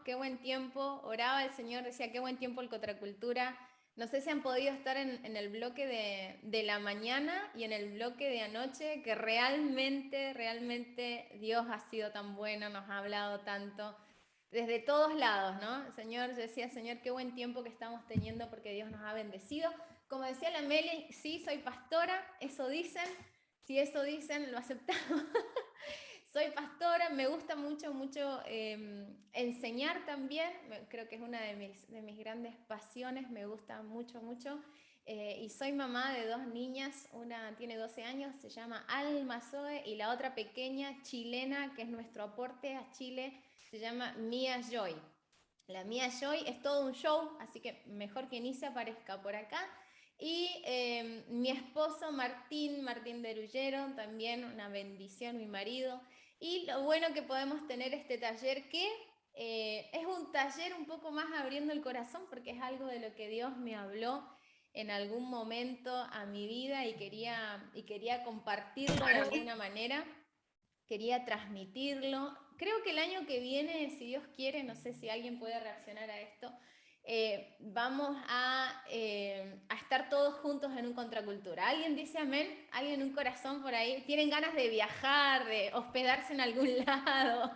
qué buen tiempo. Oraba el Señor, decía, qué buen tiempo el Contracultura. No sé si han podido estar en el bloque de la mañana y en el bloque de anoche, que realmente Dios ha sido tan bueno, nos ha hablado tanto, desde todos lados, ¿no? Señor, yo decía, Señor, qué buen tiempo que estamos teniendo porque Dios nos ha bendecido. Como decía la Meli, sí, soy pastora, eso dicen, si eso dicen, lo aceptamos. Soy pastora, me gusta mucho enseñar también, creo que es una de mis grandes pasiones, me gusta mucho. Y soy mamá de dos niñas, una tiene 12 años, se llama Alma Zoe, y la otra pequeña chilena, que es nuestro aporte a Chile, se llama Mia Joy. La Mia Joy es todo un show, así que mejor que ni se aparezca por acá. Y mi esposo Martín Derullero, también una bendición, mi marido. Y lo bueno que podemos tener este taller que es un taller un poco más abriendo el corazón porque es algo de lo que Dios me habló en algún momento a mi vida y quería compartirlo de alguna manera, quería transmitirlo. Creo que el año que viene, si Dios quiere, no sé si alguien puede reaccionar a esto, vamos a estar todos juntos en un Contracultura. ¿Alguien dice amén? ¿Alguien un corazón por ahí? ¿Tienen ganas de viajar, de hospedarse en algún lado?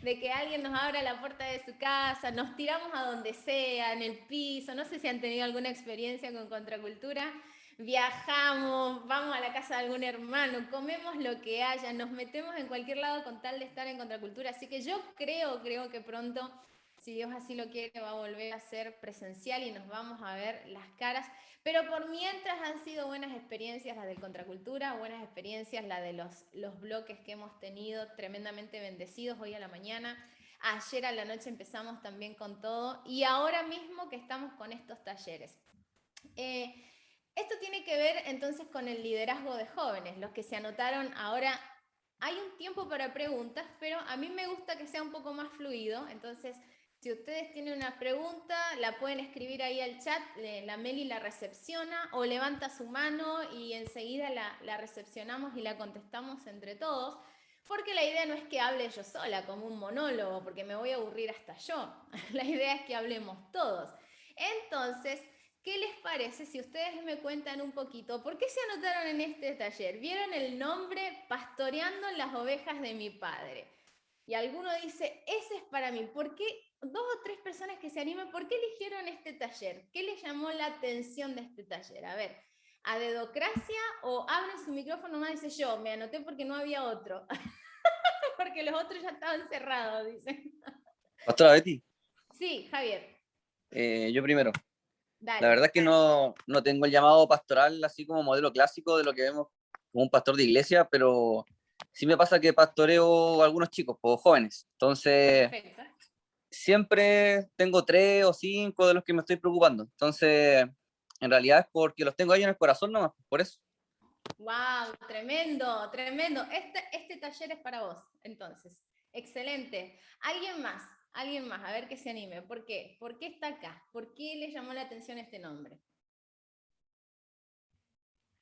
De que alguien nos abra la puerta de su casa, nos tiramos a donde sea, en el piso. No sé si han tenido alguna experiencia con Contracultura. Viajamos, vamos a la casa de algún hermano, comemos lo que haya, nos metemos en cualquier lado con tal de estar en Contracultura. Así que yo creo que pronto, si Dios así lo quiere, va a volver a ser presencial y nos vamos a ver las caras. Pero por mientras han sido buenas experiencias las del Contracultura, buenas experiencias las de los bloques que hemos tenido, tremendamente bendecidos hoy a la mañana. Ayer a la noche empezamos también con todo y ahora mismo que estamos con estos talleres. Eh, Esto tiene que ver entonces con el liderazgo de jóvenes. Los que se anotaron ahora, hay un tiempo para preguntas, pero a mí me gusta que sea un poco más fluido. Entonces, si ustedes tienen una pregunta, la pueden escribir ahí al chat, la Meli la recepciona o levanta su mano y enseguida la recepcionamos y la contestamos entre todos. Porque la idea no es que hable yo sola como un monólogo, porque me voy a aburrir hasta yo. La idea es que hablemos todos. Entonces, ¿qué les parece si ustedes me cuentan un poquito por qué se anotaron en este taller? ¿Vieron el nombre Pastoreando las ovejas de mi padre? Y alguno dice, ese es para mí. ¿Por qué? Dos o tres personas que se animan, ¿por qué eligieron este taller? ¿Qué les llamó la atención de este taller? A ver, ¿a dedocracia o abren su micrófono más? Dice yo, me anoté porque no había otro. Porque los otros ya estaban cerrados, dicen. Pastora Betty, Sí, Javier, yo primero. La dale. verdad es que no tengo el llamado pastoral así como modelo clásico de lo que vemos como un pastor de iglesia, pero sí me pasa que pastoreo a algunos chicos, pues, jóvenes. Entonces, Perfecto. siempre tengo 3 o 5 de los que me estoy preocupando. Entonces, en realidad es porque los tengo ahí en el corazón nomás, por eso. Wow, tremendo. Este taller es para vos, entonces. Excelente. Alguien más, a ver que se anime. ¿Por qué? ¿Por qué está acá? ¿Por qué le llamó la atención este nombre?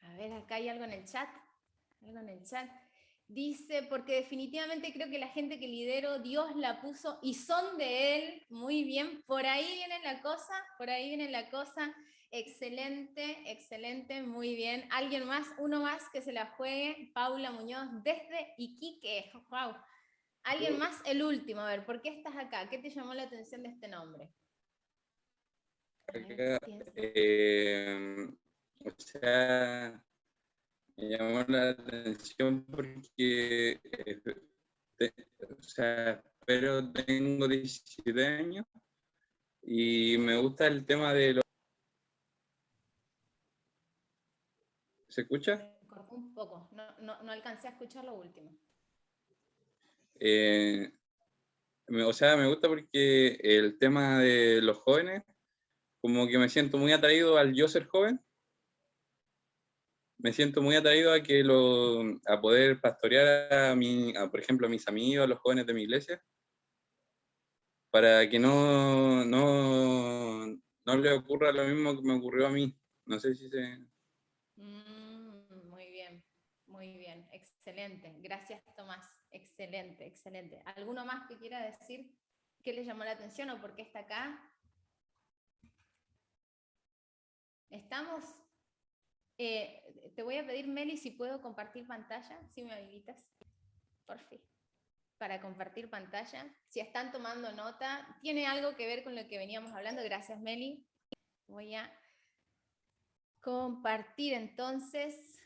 A ver, acá hay algo en el chat. Algo en el chat. Dice, porque definitivamente creo que la gente que lidero, Dios la puso y son de Él. Muy bien, por ahí viene la cosa, por ahí viene la cosa. Excelente, muy bien. ¿Alguien más? Uno más que se la juegue. Paula Muñoz desde Iquique. Wow. ¿Alguien más? El último. A ver, ¿por qué estás acá? ¿Qué te llamó la atención de este nombre? A ver, Acá, piensa. o sea, me llamó la atención porque, o sea, pero tengo 17 años y me gusta el tema de los... ¿Se escucha? Se cortó un poco. No alcancé a escuchar lo último. Eh, o sea, me gusta porque el tema de los jóvenes, como que me siento muy atraído al yo ser joven, me siento muy atraído a poder pastorear por ejemplo, a mis amigos, a los jóvenes de mi iglesia, para que no le ocurra lo mismo que me ocurrió a mí. No sé si se... Muy bien, excelente. Gracias, Tomás. Excelente. ¿Alguno más que quiera decir? ¿Qué le llamó la atención o por qué está acá? Estamos... te voy a pedir, Meli, si puedo compartir pantalla, si me habilitas, por fin, para compartir pantalla. Si están tomando nota, tiene algo que ver con lo que veníamos hablando. Gracias, Meli. Voy a compartir entonces.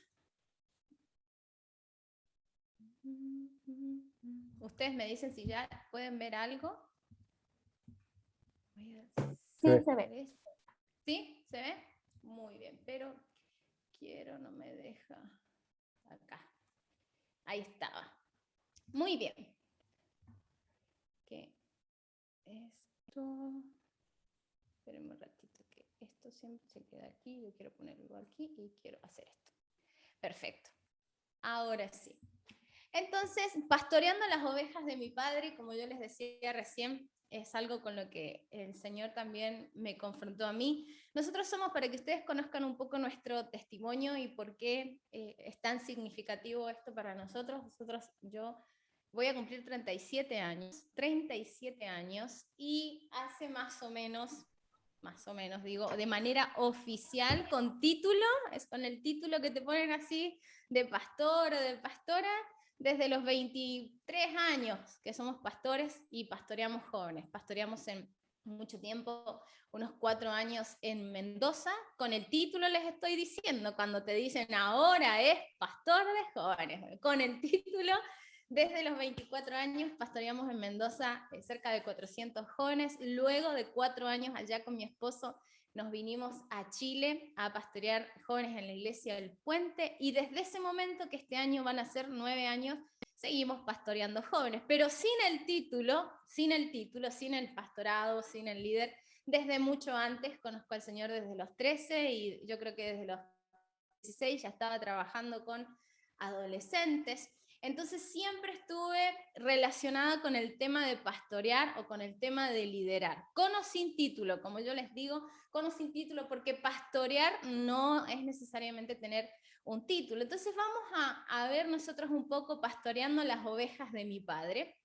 Ustedes me dicen si ya pueden ver algo. Sí, se ve. ¿Sí? ¿Se ve? Muy bien, pero no me deja. Acá. Ahí estaba. Muy bien. ¿Qué? Esto. Espérenme un ratito, que esto siempre se queda aquí. Yo quiero ponerlo aquí y quiero hacer esto. Perfecto. Ahora sí. Entonces, pastoreando las ovejas de mi padre, como yo les decía recién, es algo con lo que el Señor también me confrontó a mí. Nosotros somos, para que ustedes conozcan un poco nuestro testimonio y por qué es tan significativo esto para nosotros. Yo voy a cumplir 37 años, y hace más o menos digo, de manera oficial, con título, es con el título que te ponen así, de pastor o de pastora, desde los 23 años que somos pastores y pastoreamos jóvenes. Pastoreamos en mucho tiempo, unos 4 años en Mendoza, con el título les estoy diciendo, cuando te dicen ahora es pastor de jóvenes, con el título. Desde los 24 años pastoreamos en Mendoza cerca de 400 jóvenes. Luego de 4 años allá con mi esposo nos vinimos a Chile a pastorear jóvenes en la iglesia del Puente, y desde ese momento, que este año van a ser 9 años, seguimos pastoreando jóvenes, pero sin el título, sin el pastorado, sin el líder. Desde mucho antes conozco al Señor, desde los 13, y yo creo que desde los 16 ya estaba trabajando con adolescentes. Entonces siempre estuve relacionada con el tema de pastorear o con el tema de liderar, con o sin título, como yo les digo, con o sin título, porque pastorear no es necesariamente tener un título. Entonces vamos a ver nosotros un poco pastoreando las ovejas de mi padre,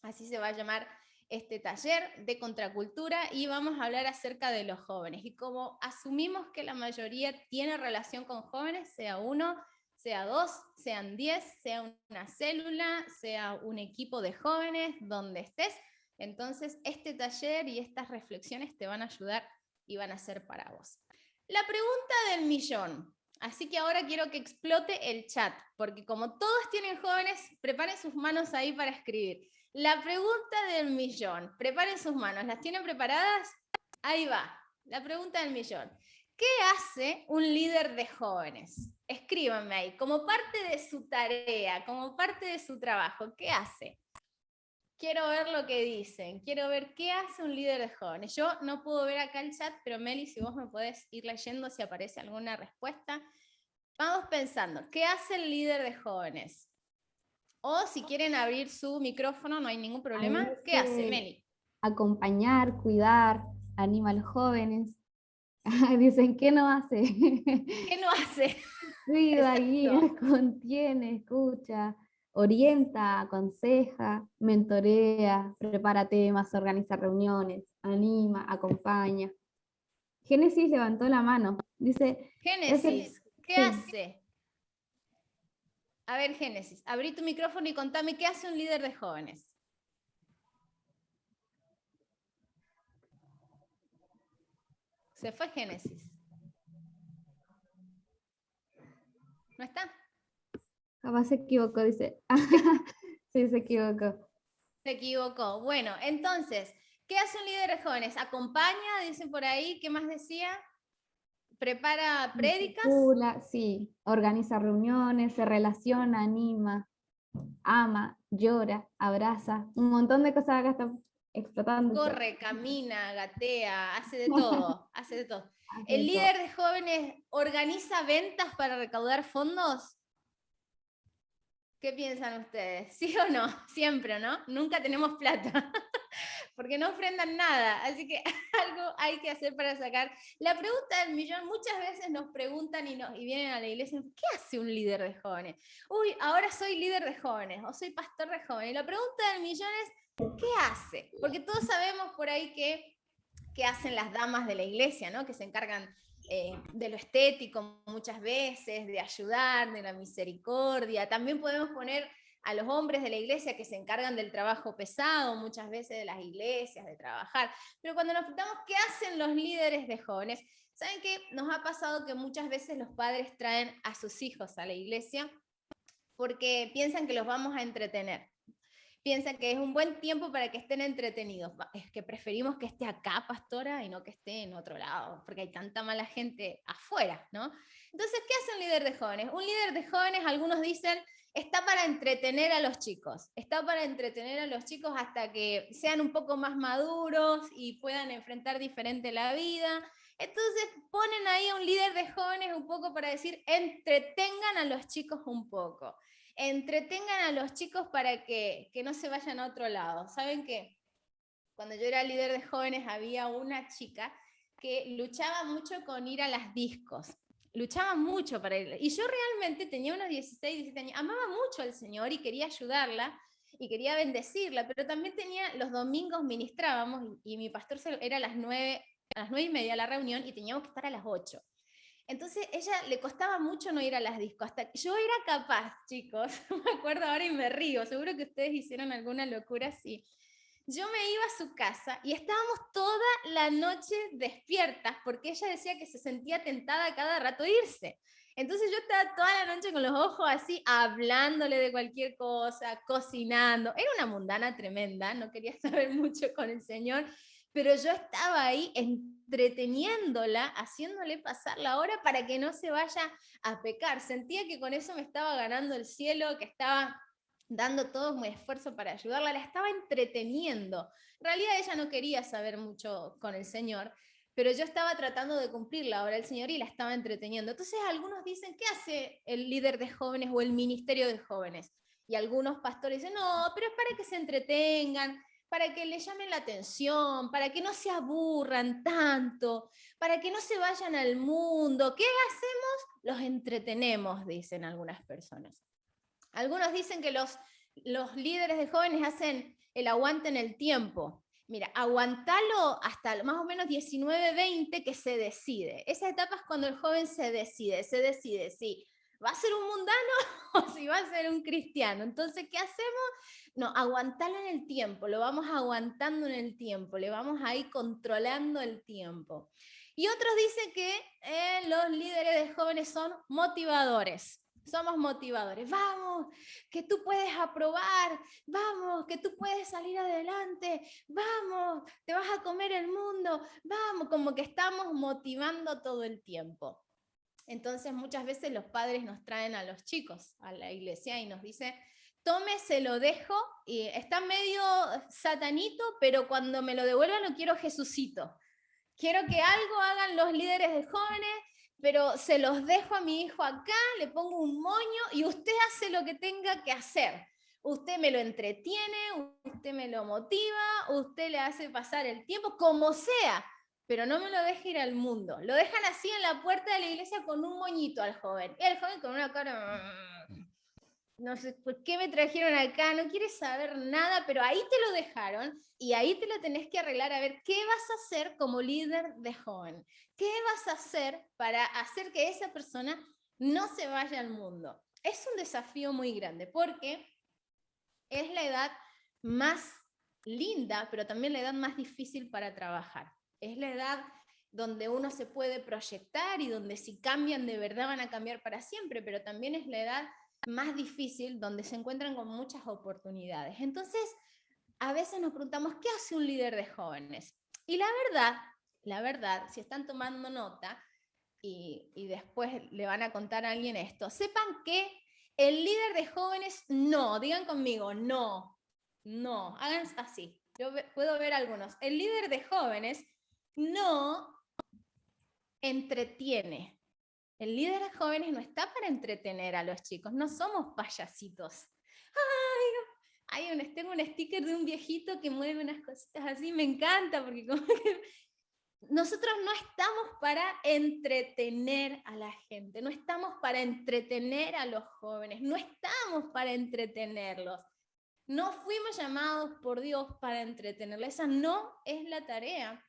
así se va a llamar este taller de contracultura, y vamos a hablar acerca de los jóvenes. Y como asumimos que la mayoría tiene relación con jóvenes, sea uno, sea 2, sean 10, sea una célula, sea un equipo de jóvenes, donde estés, entonces este taller y estas reflexiones te van a ayudar y van a ser para vos. La pregunta del millón. Así que ahora quiero que explote el chat, porque como todos tienen jóvenes, preparen sus manos ahí para escribir. La pregunta del millón. Preparen sus manos. ¿Las tienen preparadas? Ahí va. La pregunta del millón. ¿Qué hace un líder de jóvenes? Escríbanme ahí, como parte de su tarea, como parte de su trabajo. ¿Qué hace? Quiero ver lo que dicen, quiero ver qué hace un líder de jóvenes. Yo no puedo ver acá el chat, pero Meli, si vos me podés ir leyendo si aparece alguna respuesta. Vamos pensando, ¿qué hace el líder de jóvenes? O si quieren abrir su micrófono, no hay ningún problema. ¿Qué hace, Meli? Acompañar, cuidar, anima a los jóvenes. Dicen, ¿qué no hace? ¿Qué no hace? Cuida, Exacto. guía, contiene, escucha, orienta, aconseja, mentorea, prepara temas, organiza reuniones, anima, acompaña. Génesis levantó la mano. Dice, Génesis, ¿qué sí. hace? A ver, Génesis, abrí tu micrófono y contame qué hace un líder de jóvenes. Se fue Génesis. ¿No está? Capaz se equivocó, dice. Sí, se equivocó. Se equivocó. Bueno, entonces, ¿qué hace un líder de jóvenes? ¿Acompaña? Dicen por ahí. ¿Qué más decía? ¿Prepara prédicas? Sí, organiza reuniones, se relaciona, anima, ama, llora, abraza, un montón de cosas acá están explotando. Corre, camina, gatea, hace de todo, hace de todo. Hace ¿El de líder de jóvenes organiza ventas para recaudar fondos? ¿Qué piensan ustedes? ¿Sí o no? Siempre, ¿no? Nunca tenemos plata, porque no ofrendan nada, así que algo hay que hacer para sacar. La pregunta del millón, muchas veces nos preguntan y vienen a la iglesia y dicen, ¿qué hace un líder de jóvenes? Uy, ahora soy líder de jóvenes, o soy pastor de jóvenes. Y la pregunta del millón es, ¿qué hace? Porque todos sabemos por ahí que hacen las damas de la iglesia, ¿no? Que se encargan de lo estético muchas veces, de ayudar, de la misericordia. También podemos poner a los hombres de la iglesia que se encargan del trabajo pesado, muchas veces de las iglesias, de trabajar. Pero cuando nos preguntamos qué hacen los líderes de jóvenes, ¿saben qué? Nos ha pasado que muchas veces los padres traen a sus hijos a la iglesia porque piensan que los vamos a entretener. Piensan que es un buen tiempo para que estén entretenidos. Es que preferimos que esté acá, pastora, y no que esté en otro lado, porque hay tanta mala gente afuera, ¿no? Entonces, ¿qué hace un líder de jóvenes? Un líder de jóvenes, algunos dicen, está para entretener a los chicos. Está para entretener a los chicos hasta que sean un poco más maduros y puedan enfrentar diferente la vida. Entonces, ponen ahí a un líder de jóvenes un poco para decir, entretengan a los chicos un poco. Entretengan a los chicos para que no se vayan a otro lado. ¿Saben qué? Cuando yo era líder de jóvenes había una chica que luchaba mucho con ir a las discos. Luchaba mucho para ir. Y yo realmente tenía unos 16, 17 años. Amaba mucho al Señor y quería ayudarla y quería bendecirla, pero también tenía, los domingos ministrábamos y mi pastor era a las 9:30 la reunión y teníamos que estar a las 8. Entonces, ella le costaba mucho no ir a las discos. Hasta que yo era capaz, chicos, me acuerdo ahora y me río, seguro que ustedes hicieron alguna locura así. Yo me iba a su casa y estábamos toda la noche despiertas porque ella decía que se sentía tentada cada rato de irse. Entonces yo estaba toda la noche con los ojos así, hablándole de cualquier cosa, cocinando. Era una mundana tremenda, no quería saber mucho con el Señor, pero yo estaba ahí entreteniéndola, haciéndole pasar la hora para que no se vaya a pecar. Sentía que con eso me estaba ganando el cielo, que estaba dando todo mi esfuerzo para ayudarla, la estaba entreteniendo. En realidad ella no quería saber mucho con el Señor, pero yo estaba tratando de cumplir la hora del Señor y la estaba entreteniendo. Entonces algunos dicen, ¿qué hace el líder de jóvenes o el ministerio de jóvenes? Y algunos pastores dicen, no, pero es para que se entretengan, para que le llamen la atención, para que no se aburran tanto, para que no se vayan al mundo. ¿Qué hacemos? Los entretenemos, dicen algunas personas. Algunos dicen que los líderes de jóvenes hacen el aguante en el tiempo. Mira, aguantalo hasta más o menos 19, 20 que se decide. Esa etapa es cuando el joven se decide si va a ser un mundano o si va a ser un cristiano. Entonces, ¿qué hacemos? No, aguantalo en el tiempo, lo vamos aguantando en el tiempo, le vamos ahí controlando el tiempo. Y otros dicen que los líderes de jóvenes son motivadores. Somos motivadores. Vamos, que tú puedes aprobar. Vamos, que tú puedes salir adelante. Vamos, te vas a comer el mundo. Vamos, como que estamos motivando todo el tiempo. Entonces muchas veces los padres nos traen a los chicos a la iglesia y nos dicen, tome, se lo dejo, y está medio satanito, pero cuando me lo devuelvan lo quiero Jesucito. Quiero que algo hagan los líderes de jóvenes, pero se los dejo a mi hijo acá, le pongo un moño y usted hace lo que tenga que hacer. Usted me lo entretiene, usted me lo motiva, usted le hace pasar el tiempo, como sea, pero no me lo deje ir al mundo. Lo dejan así en la puerta de la iglesia con un moñito al joven. Y el joven con una cara... No sé, ¿por qué me trajeron acá? No quieres saber nada, pero ahí te lo dejaron y ahí te lo tenés que arreglar a ver qué vas a hacer como líder de joven. ¿Qué vas a hacer para hacer que esa persona no se vaya al mundo? Es un desafío muy grande porque es la edad más linda, pero también la edad más difícil para trabajar. Es la edad donde uno se puede proyectar y donde si cambian de verdad van a cambiar para siempre, pero también es la edad más difícil, donde se encuentran con muchas oportunidades. Entonces, a veces nos preguntamos, ¿qué hace un líder de jóvenes? Y la verdad, si están tomando nota y después le van a contar a alguien esto, sepan que el líder de jóvenes no, digan conmigo, no, hagan así. Yo puedo ver algunos. El líder de jóvenes no entretiene. El líder de jóvenes no está para entretener a los chicos, no somos payasitos. Tengo un sticker de un viejito que mueve unas cositas así, me encanta, porque como que nosotros no estamos para entretener a la gente, no estamos para entretener a los jóvenes, no estamos para entretenerlos. No fuimos llamados por Dios para entretenerle. Esa no es la tarea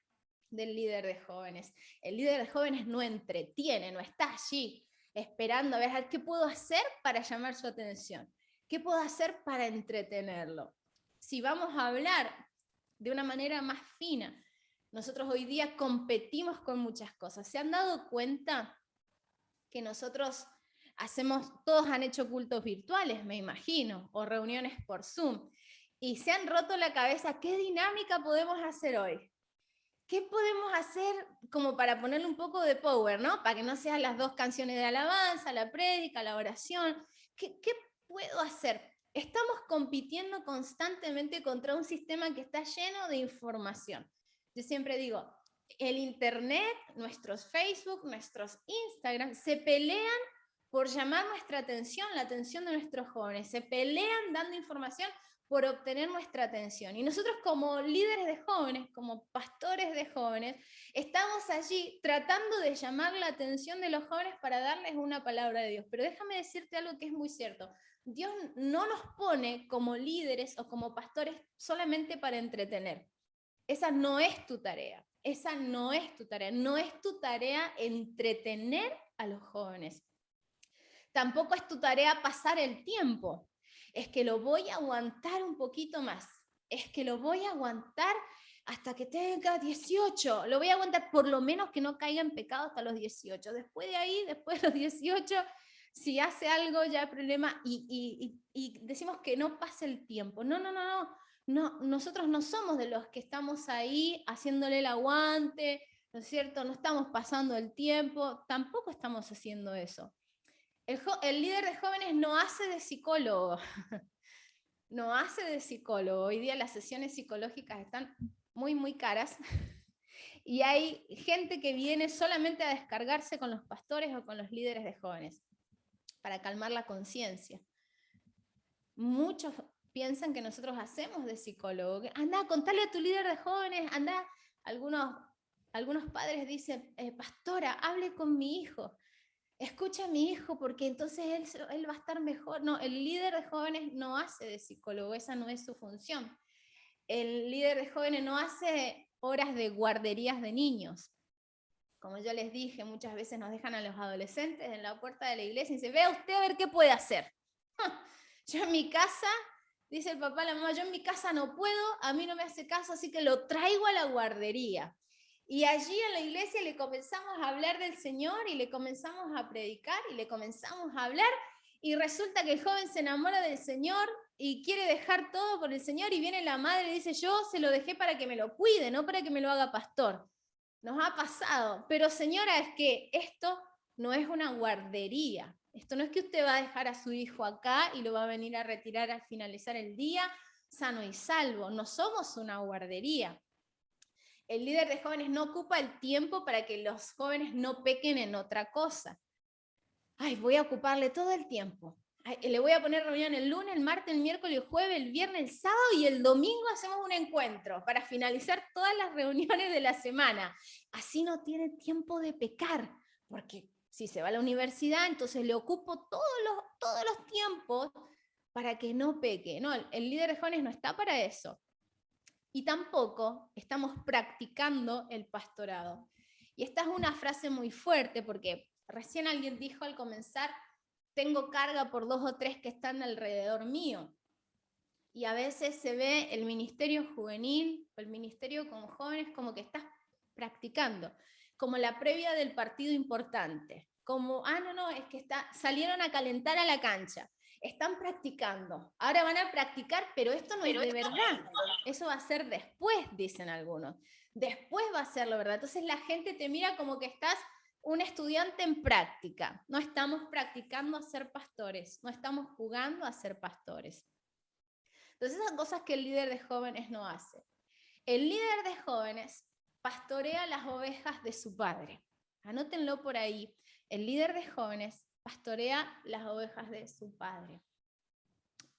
del líder de jóvenes. El líder de jóvenes no entretiene, no está allí esperando a ver qué puedo hacer para llamar su atención, qué puedo hacer para entretenerlo. Si vamos a hablar de una manera más fina, nosotros hoy día competimos con muchas cosas. ¿Se han dado cuenta que nosotros todos han hecho cultos virtuales, me imagino, o reuniones por Zoom, y se han roto la cabeza? ¿Qué dinámica podemos hacer hoy? ¿Qué podemos hacer como para ponerle un poco de power, ¿no? Para que no sean las 2 canciones de alabanza, la prédica, la oración. ¿Qué puedo hacer? Estamos compitiendo constantemente contra un sistema que está lleno de información. Yo siempre digo, el Internet, nuestros Facebook, nuestros Instagram, se pelean por llamar nuestra atención, la atención de nuestros jóvenes. Se pelean dando información por obtener nuestra atención. Y nosotros como líderes de jóvenes, como pastores de jóvenes, estamos allí tratando de llamar la atención de los jóvenes para darles una palabra de Dios. Pero déjame decirte algo que es muy cierto. Dios no nos pone como líderes o como pastores solamente para entretener. Esa no es tu tarea. Esa no es tu tarea. No es tu tarea entretener a los jóvenes. Tampoco es tu tarea pasar el tiempo. Es que lo voy a aguantar un poquito más. Es que lo voy a aguantar hasta que tenga 18. Lo voy a aguantar por lo menos que no caiga en pecado hasta los 18. Después de ahí, después de los 18, si hace algo ya problema y decimos que no pase el tiempo. No. Nosotros no somos de los que estamos ahí haciéndole el aguante, ¿no es cierto? No estamos pasando el tiempo, tampoco estamos haciendo eso. El líder de jóvenes no hace de psicólogo, no hace de psicólogo. Hoy día las sesiones psicológicas están muy, muy caras y hay gente que viene solamente a descargarse con los pastores o con los líderes de jóvenes para calmar la conciencia. Muchos piensan que nosotros hacemos de psicólogo. Anda, contale a tu líder de jóvenes, anda. Algunos padres dicen, pastora, hable con mi hijo. Escucha a mi hijo porque entonces él va a estar mejor. No, el líder de jóvenes no hace de psicólogo, esa no es su función. El líder de jóvenes no hace horas de guarderías de niños. Como yo les dije, muchas veces nos dejan a los adolescentes en la puerta de la iglesia y dicen, vea usted a ver qué puede hacer. Yo en mi casa, dice el papá, la mamá, yo en mi casa no puedo, a mí no me hace caso, así que lo traigo a la guardería. Y allí en la iglesia le comenzamos a hablar del Señor y le comenzamos a predicar y le comenzamos a hablar y resulta que el joven se enamora del Señor y quiere dejar todo por el Señor y viene la madre y dice, yo se lo dejé para que me lo cuide, no para que me lo haga pastor. Nos ha pasado, pero señora, es que esto no es una guardería. Esto no es que usted va a dejar a su hijo acá y lo va a venir a retirar al finalizar el día sano y salvo. No somos una guardería. El líder de jóvenes no ocupa el tiempo para que los jóvenes no pequen en otra cosa. Ay, voy a ocuparle todo el tiempo. Ay, le voy a poner reunión el lunes, el martes, el miércoles, el jueves, el viernes, el sábado y el domingo hacemos un encuentro para finalizar todas las reuniones de la semana. Así no tiene tiempo de pecar, porque si se va a la universidad, entonces le ocupo todos los tiempos para que no peque. No, el líder de jóvenes no está para eso. Y tampoco estamos practicando el pastorado. Y esta es una frase muy fuerte porque recién alguien dijo al comenzar, tengo carga por 2 o 3 que están alrededor mío. Y a veces se ve el ministerio juvenil o el ministerio con jóvenes como que estás practicando, como la previa del partido importante. Como, es que salieron a calentar a la cancha. Están practicando, ahora van a practicar, pero esto no es de verdad, eso va a ser después, dicen algunos, después va a ser lo verdad. Entonces la gente te mira como que estás un estudiante en práctica, no estamos practicando a ser pastores, no estamos jugando a ser pastores. Entonces esas cosas que el líder de jóvenes no hace. El líder de jóvenes pastorea las ovejas de su padre, anótenlo por ahí, el líder de jóvenes pastorea las ovejas de su padre.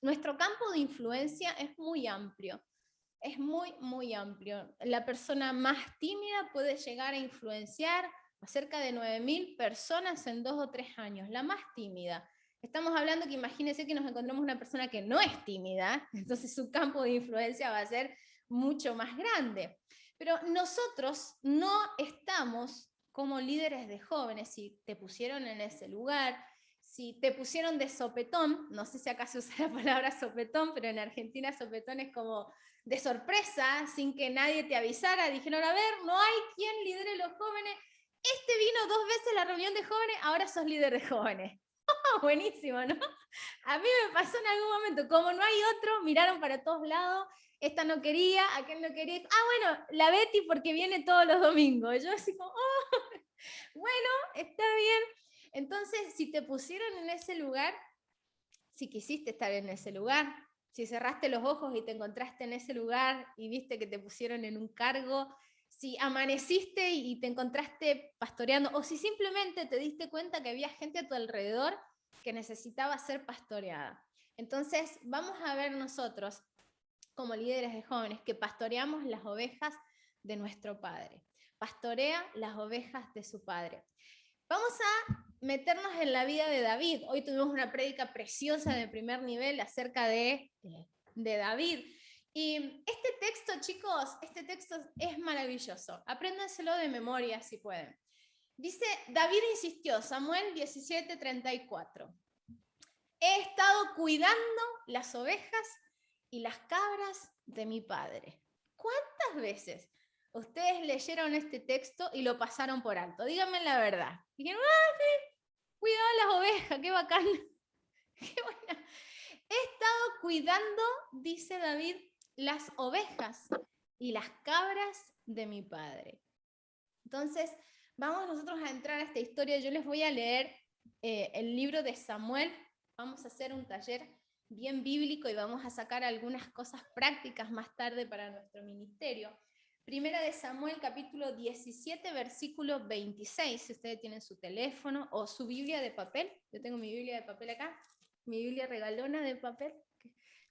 Nuestro campo de influencia es muy amplio, es muy, muy amplio. La persona más tímida puede llegar a influenciar a cerca de 9.000 personas en 2 o 3 años, la más tímida. Estamos hablando que imagínense que nos encontramos una persona que no es tímida, entonces su campo de influencia va a ser mucho más grande. Pero nosotros no estamos como líderes de jóvenes, si te pusieron en ese lugar, si te pusieron de sopetón, no sé si acá se usa la palabra sopetón, pero en Argentina sopetón es como de sorpresa, sin que nadie te avisara, dijeron, a ver, no hay quien lidere los jóvenes, este vino 2 veces a la reunión de jóvenes, ahora sos líder de jóvenes. Buenísimo, ¿no? A mí me pasó en algún momento, como no hay otro, miraron para todos lados, esta no quería, aquel no quería, bueno, la Betty porque viene todos los domingos. Yo así como, bueno, está bien. Entonces, si te pusieron en ese lugar, si quisiste estar en ese lugar, si cerraste los ojos y te encontraste en ese lugar y viste que te pusieron en un cargo, si amaneciste y te encontraste pastoreando, o si simplemente te diste cuenta que había gente a tu alrededor que necesitaba ser pastoreada. Entonces, vamos a ver nosotros, como líderes de jóvenes, que pastoreamos las ovejas de nuestro Padre. Pastorea las ovejas de su Padre. Vamos a meternos en la vida de David. Hoy tuvimos una prédica preciosa de primer nivel acerca de David. Y este texto, chicos, este texto es maravilloso. Apréndanselo de memoria si pueden. Dice, David insistió, Samuel 17:34. He estado cuidando las ovejas y las cabras de mi padre. ¿Cuántas veces ustedes leyeron este texto y lo pasaron por alto? Díganme la verdad. Dijeron, sí, cuidaba las ovejas, qué bacán. Qué buena. He estado cuidando, dice David, las ovejas y las cabras de mi padre. Entonces, vamos nosotros a entrar a esta historia. Yo les voy a leer el libro de Samuel. Vamos a hacer un taller bien bíblico y vamos a sacar algunas cosas prácticas más tarde para nuestro ministerio. Primera de Samuel, capítulo 17, versículo 26. Si ustedes tienen su teléfono o su Biblia de papel. Yo tengo mi Biblia de papel acá, mi Biblia regalona de papel.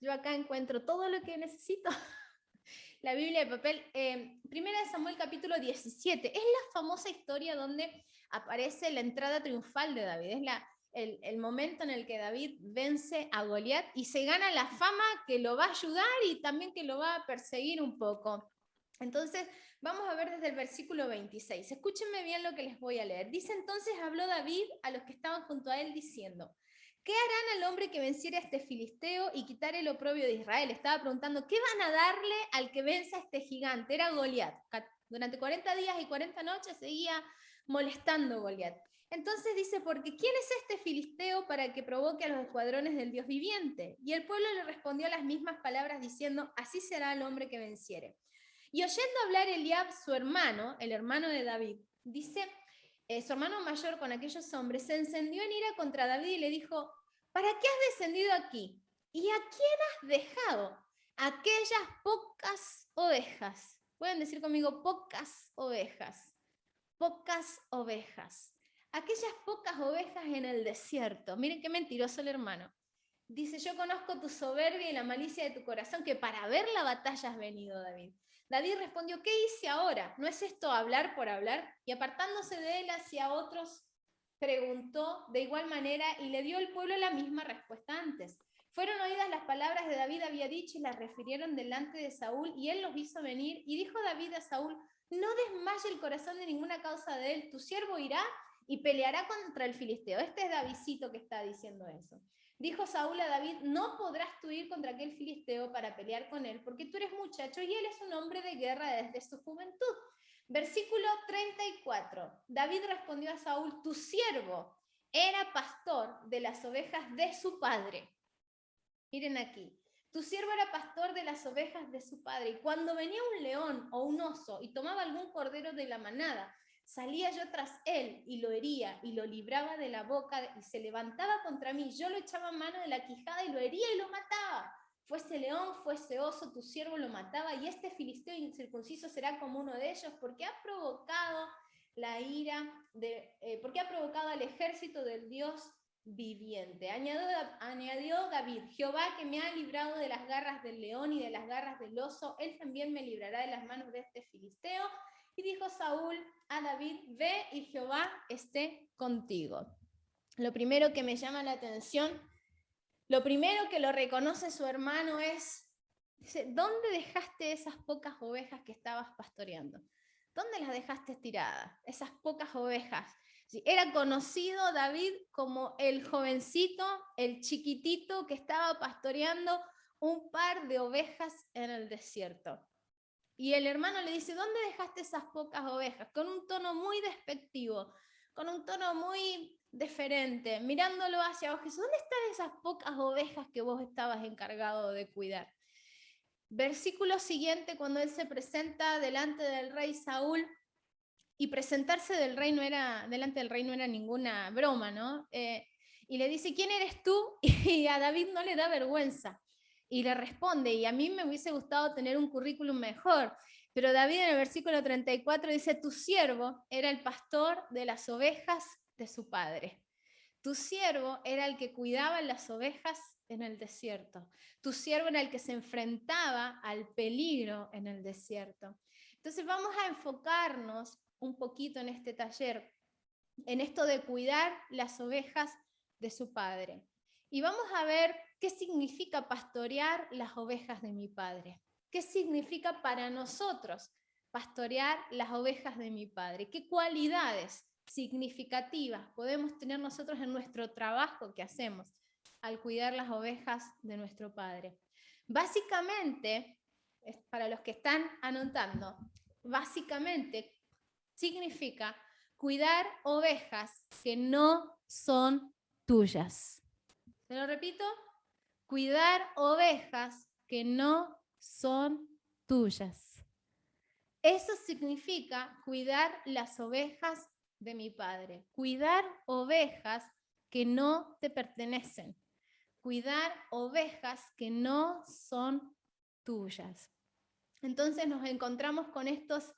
Yo acá encuentro todo lo que necesito. La Biblia de papel. Primera de Samuel, capítulo 17. Es la famosa historia donde aparece la entrada triunfal de David. Es el momento en el que David vence a Goliat y se gana la fama que lo va a ayudar y también que lo va a perseguir un poco. Entonces, vamos a ver desde el versículo 26. Escúchenme bien lo que les voy a leer. Dice, entonces habló David a los que estaban junto a él diciendo, ¿qué harán al hombre que venciere a este filisteo y quitare el oprobio de Israel? Estaba preguntando, ¿qué van a darle al que venza a este gigante? Era Goliat. Durante 40 días y 40 noches seguía molestando Goliat. Entonces dice, porque ¿quién es este filisteo para que provoque a los escuadrones del Dios viviente? Y el pueblo le respondió las mismas palabras diciendo, así será el hombre que venciere. Y oyendo hablar Eliab, su hermano, el hermano de David, dice, su hermano mayor con aquellos hombres, se encendió en ira contra David y le dijo, ¿para qué has descendido aquí? ¿Y a quién has dejado? Aquellas pocas ovejas. Pueden decir conmigo, pocas ovejas. Pocas ovejas. Aquellas pocas ovejas en el desierto. Miren qué mentiroso el hermano. Dice, yo conozco tu soberbia y la malicia de tu corazón, que para ver la batalla has venido, David. David respondió, ¿qué hice ahora? ¿No es esto hablar por hablar? Y apartándose de él hacia otros, preguntó de igual manera y le dio al pueblo la misma respuesta antes. Fueron oídas las palabras de David había dicho y las refirieron delante de Saúl y él los hizo venir y dijo David a Saúl, no desmaye el corazón de ninguna causa de él, tu siervo irá y peleará contra el filisteo. Este es Davidcito que está diciendo eso. Dijo Saúl a David, no podrás tú ir contra aquel filisteo para pelear con él, porque tú eres muchacho y él es un hombre de guerra desde su juventud. Versículo 34. David respondió a Saúl, tu siervo era pastor de las ovejas de su padre. Miren aquí. Tu siervo era pastor de las ovejas de su padre, y cuando venía un león o un oso y tomaba algún cordero de la manada, salía yo tras él y lo hería y lo libraba de la boca y se levantaba contra mí. Yo lo echaba mano de la quijada y lo hería y lo mataba. Fuese león, fuese oso, tu siervo lo mataba y este filisteo incircunciso será como uno de ellos porque ha provocado la ira, porque ha provocado al ejército del Dios viviente. Añadió David, Jehová que me ha librado de las garras del león y de las garras del oso, él también me librará de las manos de este filisteo. Y dijo Saúl a David, ve y Jehová esté contigo. lo primero que me llama la atención, lo primero que lo reconoce su hermano es, dice, ¿dónde dejaste esas pocas ovejas que estabas pastoreando? ¿Dónde las dejaste tiradas? Esas pocas ovejas. Sí, era conocido David como el jovencito, el chiquitito que estaba pastoreando un par de ovejas en el desierto. Y el hermano le dice, ¿dónde dejaste esas pocas ovejas? Con un tono muy despectivo, con un tono muy deferente, mirándolo hacia abajo. ¿Dónde están esas pocas ovejas que vos estabas encargado de cuidar? Versículo siguiente, cuando él se presenta delante del rey Saúl, y presentarse delante del rey no era ninguna broma, ¿no? Y le dice, ¿quién eres tú? Y a David no le da vergüenza. Y le responde, y a mí me hubiese gustado tener un currículum mejor, pero David en el versículo 34 dice, tu siervo era el pastor de las ovejas de su padre. Tu siervo era el que cuidaba las ovejas en el desierto. Tu siervo era el que se enfrentaba al peligro en el desierto. Entonces vamos a enfocarnos un poquito en este taller, en esto de cuidar las ovejas de su padre. Y vamos a ver qué significa pastorear las ovejas de mi padre. ¿Qué significa para nosotros pastorear las ovejas de mi padre? ¿Qué cualidades significativas podemos tener nosotros en nuestro trabajo que hacemos al cuidar las ovejas de nuestro padre? Básicamente, para los que están anotando, básicamente significa cuidar ovejas que no son tuyas. ¿Se lo repito? Cuidar ovejas que no son tuyas. Eso significa cuidar las ovejas de mi padre. Cuidar ovejas que no te pertenecen. Cuidar ovejas que no son tuyas. Entonces nos encontramos con estos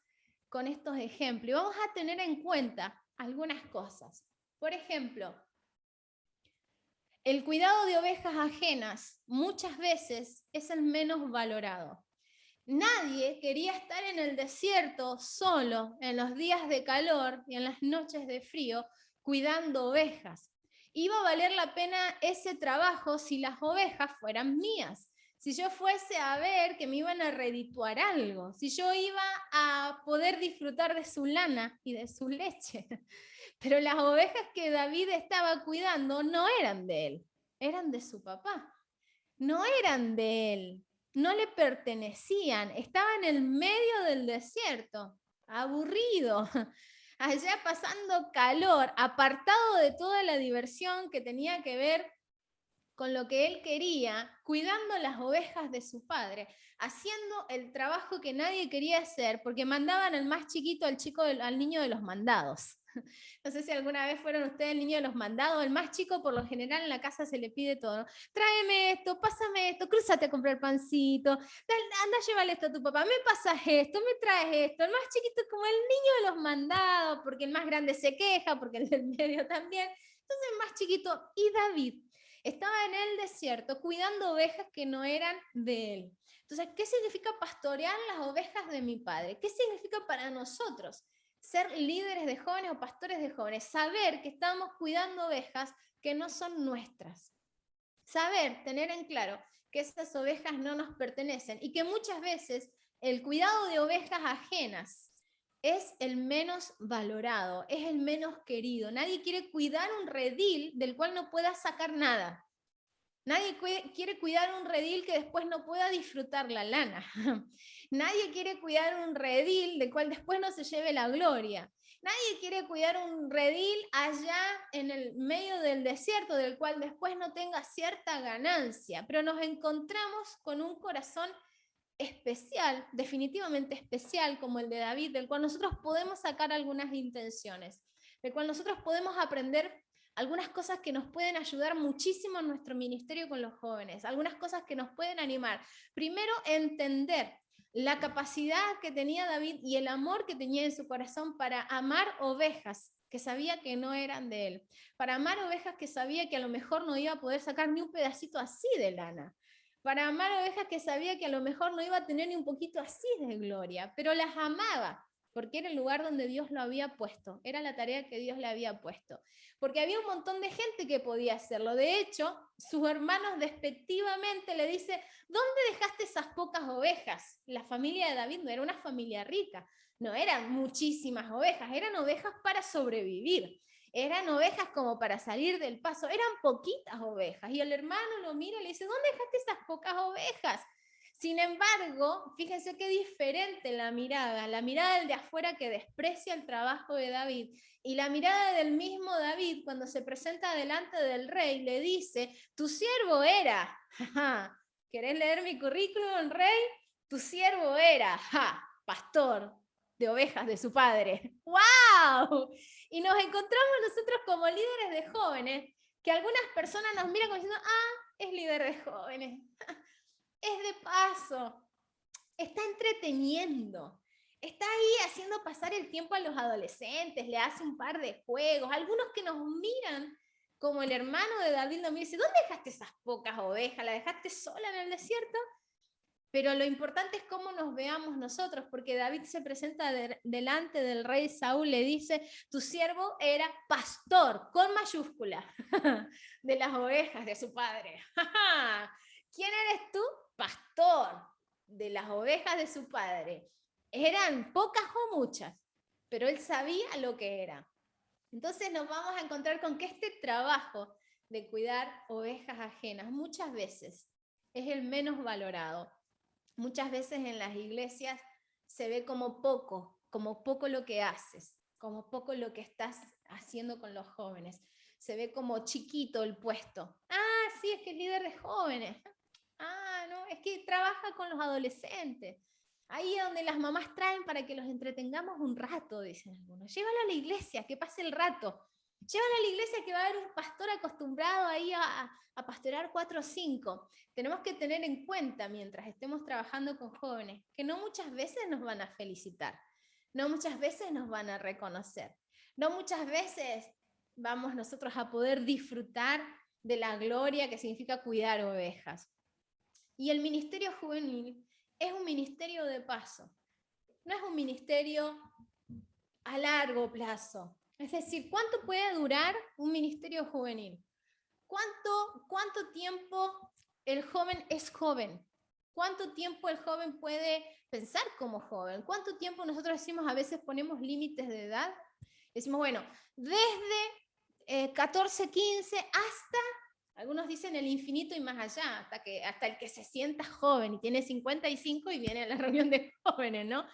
ejemplos. Y vamos a tener en cuenta algunas cosas. Por ejemplo, el cuidado de ovejas ajenas muchas veces es el menos valorado. Nadie quería estar en el desierto solo en los días de calor y en las noches de frío cuidando ovejas. Iba a valer la pena ese trabajo si las ovejas fueran mías. Si yo fuese a ver que me iban a redituar algo, si yo iba a poder disfrutar de su lana y de su leche. Pero las ovejas que David estaba cuidando no eran de él, eran de su papá. No eran de él, no le pertenecían, estaba en el medio del desierto, aburrido, allá pasando calor, apartado de toda la diversión que tenía que ver con lo que él quería, cuidando las ovejas de su padre, haciendo el trabajo que nadie quería hacer, porque mandaban al más chiquito, al niño de los mandados. No sé si alguna vez fueron ustedes el niño de los mandados, el más chico por lo general en la casa se le pide todo. Tráeme esto, pásame esto, crúzate a comprar pancito, anda, llévale esto a tu papá, me pasas esto, me traes esto. El más chiquito es como el niño de los mandados, porque el más grande se queja, porque el del medio también. Entonces el más chiquito, y David estaba en el desierto cuidando ovejas que no eran de él. Entonces, ¿qué significa pastorear las ovejas de mi padre? ¿Qué significa para nosotros ser líderes de jóvenes o pastores de jóvenes? Saber que estamos cuidando ovejas que no son nuestras. Saber, tener en claro que esas ovejas no nos pertenecen y que muchas veces el cuidado de ovejas ajenas es el menos valorado, es el menos querido. Nadie quiere cuidar un redil del cual no pueda sacar nada. Nadie quiere cuidar un redil que después no pueda disfrutar la lana. Nadie quiere cuidar un redil del cual después no se lleve la gloria. Nadie quiere cuidar un redil allá en el medio del desierto del cual después no tenga cierta ganancia. Pero nos encontramos con un corazón especial, definitivamente especial, como el de David, del cual nosotros podemos sacar algunas intenciones, del cual nosotros podemos aprender algunas cosas que nos pueden ayudar muchísimo en nuestro ministerio con los jóvenes, algunas cosas que nos pueden animar. Primero, entender la capacidad que tenía David y el amor que tenía en su corazón para amar ovejas que sabía que no eran de él, para amar ovejas que sabía que a lo mejor no iba a poder sacar ni un pedacito así de lana, para amar ovejas que sabía que a lo mejor no iba a tener ni un poquito así de gloria, pero las amaba porque era el lugar donde Dios lo había puesto, era la tarea que Dios le había puesto, porque había un montón de gente que podía hacerlo. De hecho, sus hermanos despectivamente le dicen, ¿dónde dejaste esas pocas ovejas? La familia de David no era una familia rica, no eran muchísimas ovejas, eran ovejas para sobrevivir. Eran ovejas como para salir del paso, eran poquitas ovejas. Y el hermano lo mira y le dice, ¿dónde dejaste esas pocas ovejas? Sin embargo, fíjense qué diferente la mirada del de afuera que desprecia el trabajo de David y la mirada del mismo David cuando se presenta delante del rey, le dice, tu siervo era, ¿querés leer mi currículum, rey? Tu siervo era, pastor de ovejas de su padre. ¡Wow! Y nos encontramos nosotros como líderes de jóvenes, que algunas personas nos miran como diciendo, es líder de jóvenes, es de paso, está entreteniendo, está ahí haciendo pasar el tiempo a los adolescentes, le hace un par de juegos, algunos que nos miran como el hermano de David nos mira y dice, ¿dónde dejaste esas pocas ovejas? ¿La dejaste sola en el desierto? Pero lo importante es cómo nos veamos nosotros, porque David se presenta delante del rey Saúl, le dice, tu siervo era pastor, con mayúscula, de las ovejas de su padre. ¿Quién eres tú? Pastor de las ovejas de su padre. Eran pocas o muchas, pero él sabía lo que era. Entonces nos vamos a encontrar con que este trabajo de cuidar ovejas ajenas muchas veces es el menos valorado. Muchas veces en las iglesias se ve como poco lo que haces, como poco lo que estás haciendo con los jóvenes. Se ve como chiquito el puesto. Sí, es que es líder de jóvenes. No, es que trabaja con los adolescentes. Ahí es donde las mamás traen para que los entretengamos un rato, dicen algunos. Llévalo a la iglesia, que pase el rato. Llévalo a la iglesia que va a haber un pastor acostumbrado ahí a pastorear 4 o 5. Tenemos que tener en cuenta, mientras estemos trabajando con jóvenes, que no muchas veces nos van a felicitar, no muchas veces nos van a reconocer, no muchas veces vamos nosotros a poder disfrutar de la gloria que significa cuidar ovejas. Y el ministerio juvenil es un ministerio de paso, no es un ministerio a largo plazo. Es decir, ¿cuánto puede durar un ministerio juvenil? ¿Cuánto tiempo el joven es joven? ¿Cuánto tiempo el joven puede pensar como joven? ¿Cuánto tiempo nosotros decimos, a veces ponemos límites de edad? Decimos, bueno, desde 14, 15 hasta, algunos dicen el infinito y más allá, hasta el que se sienta joven y tiene 55 y viene a la reunión de jóvenes, ¿no?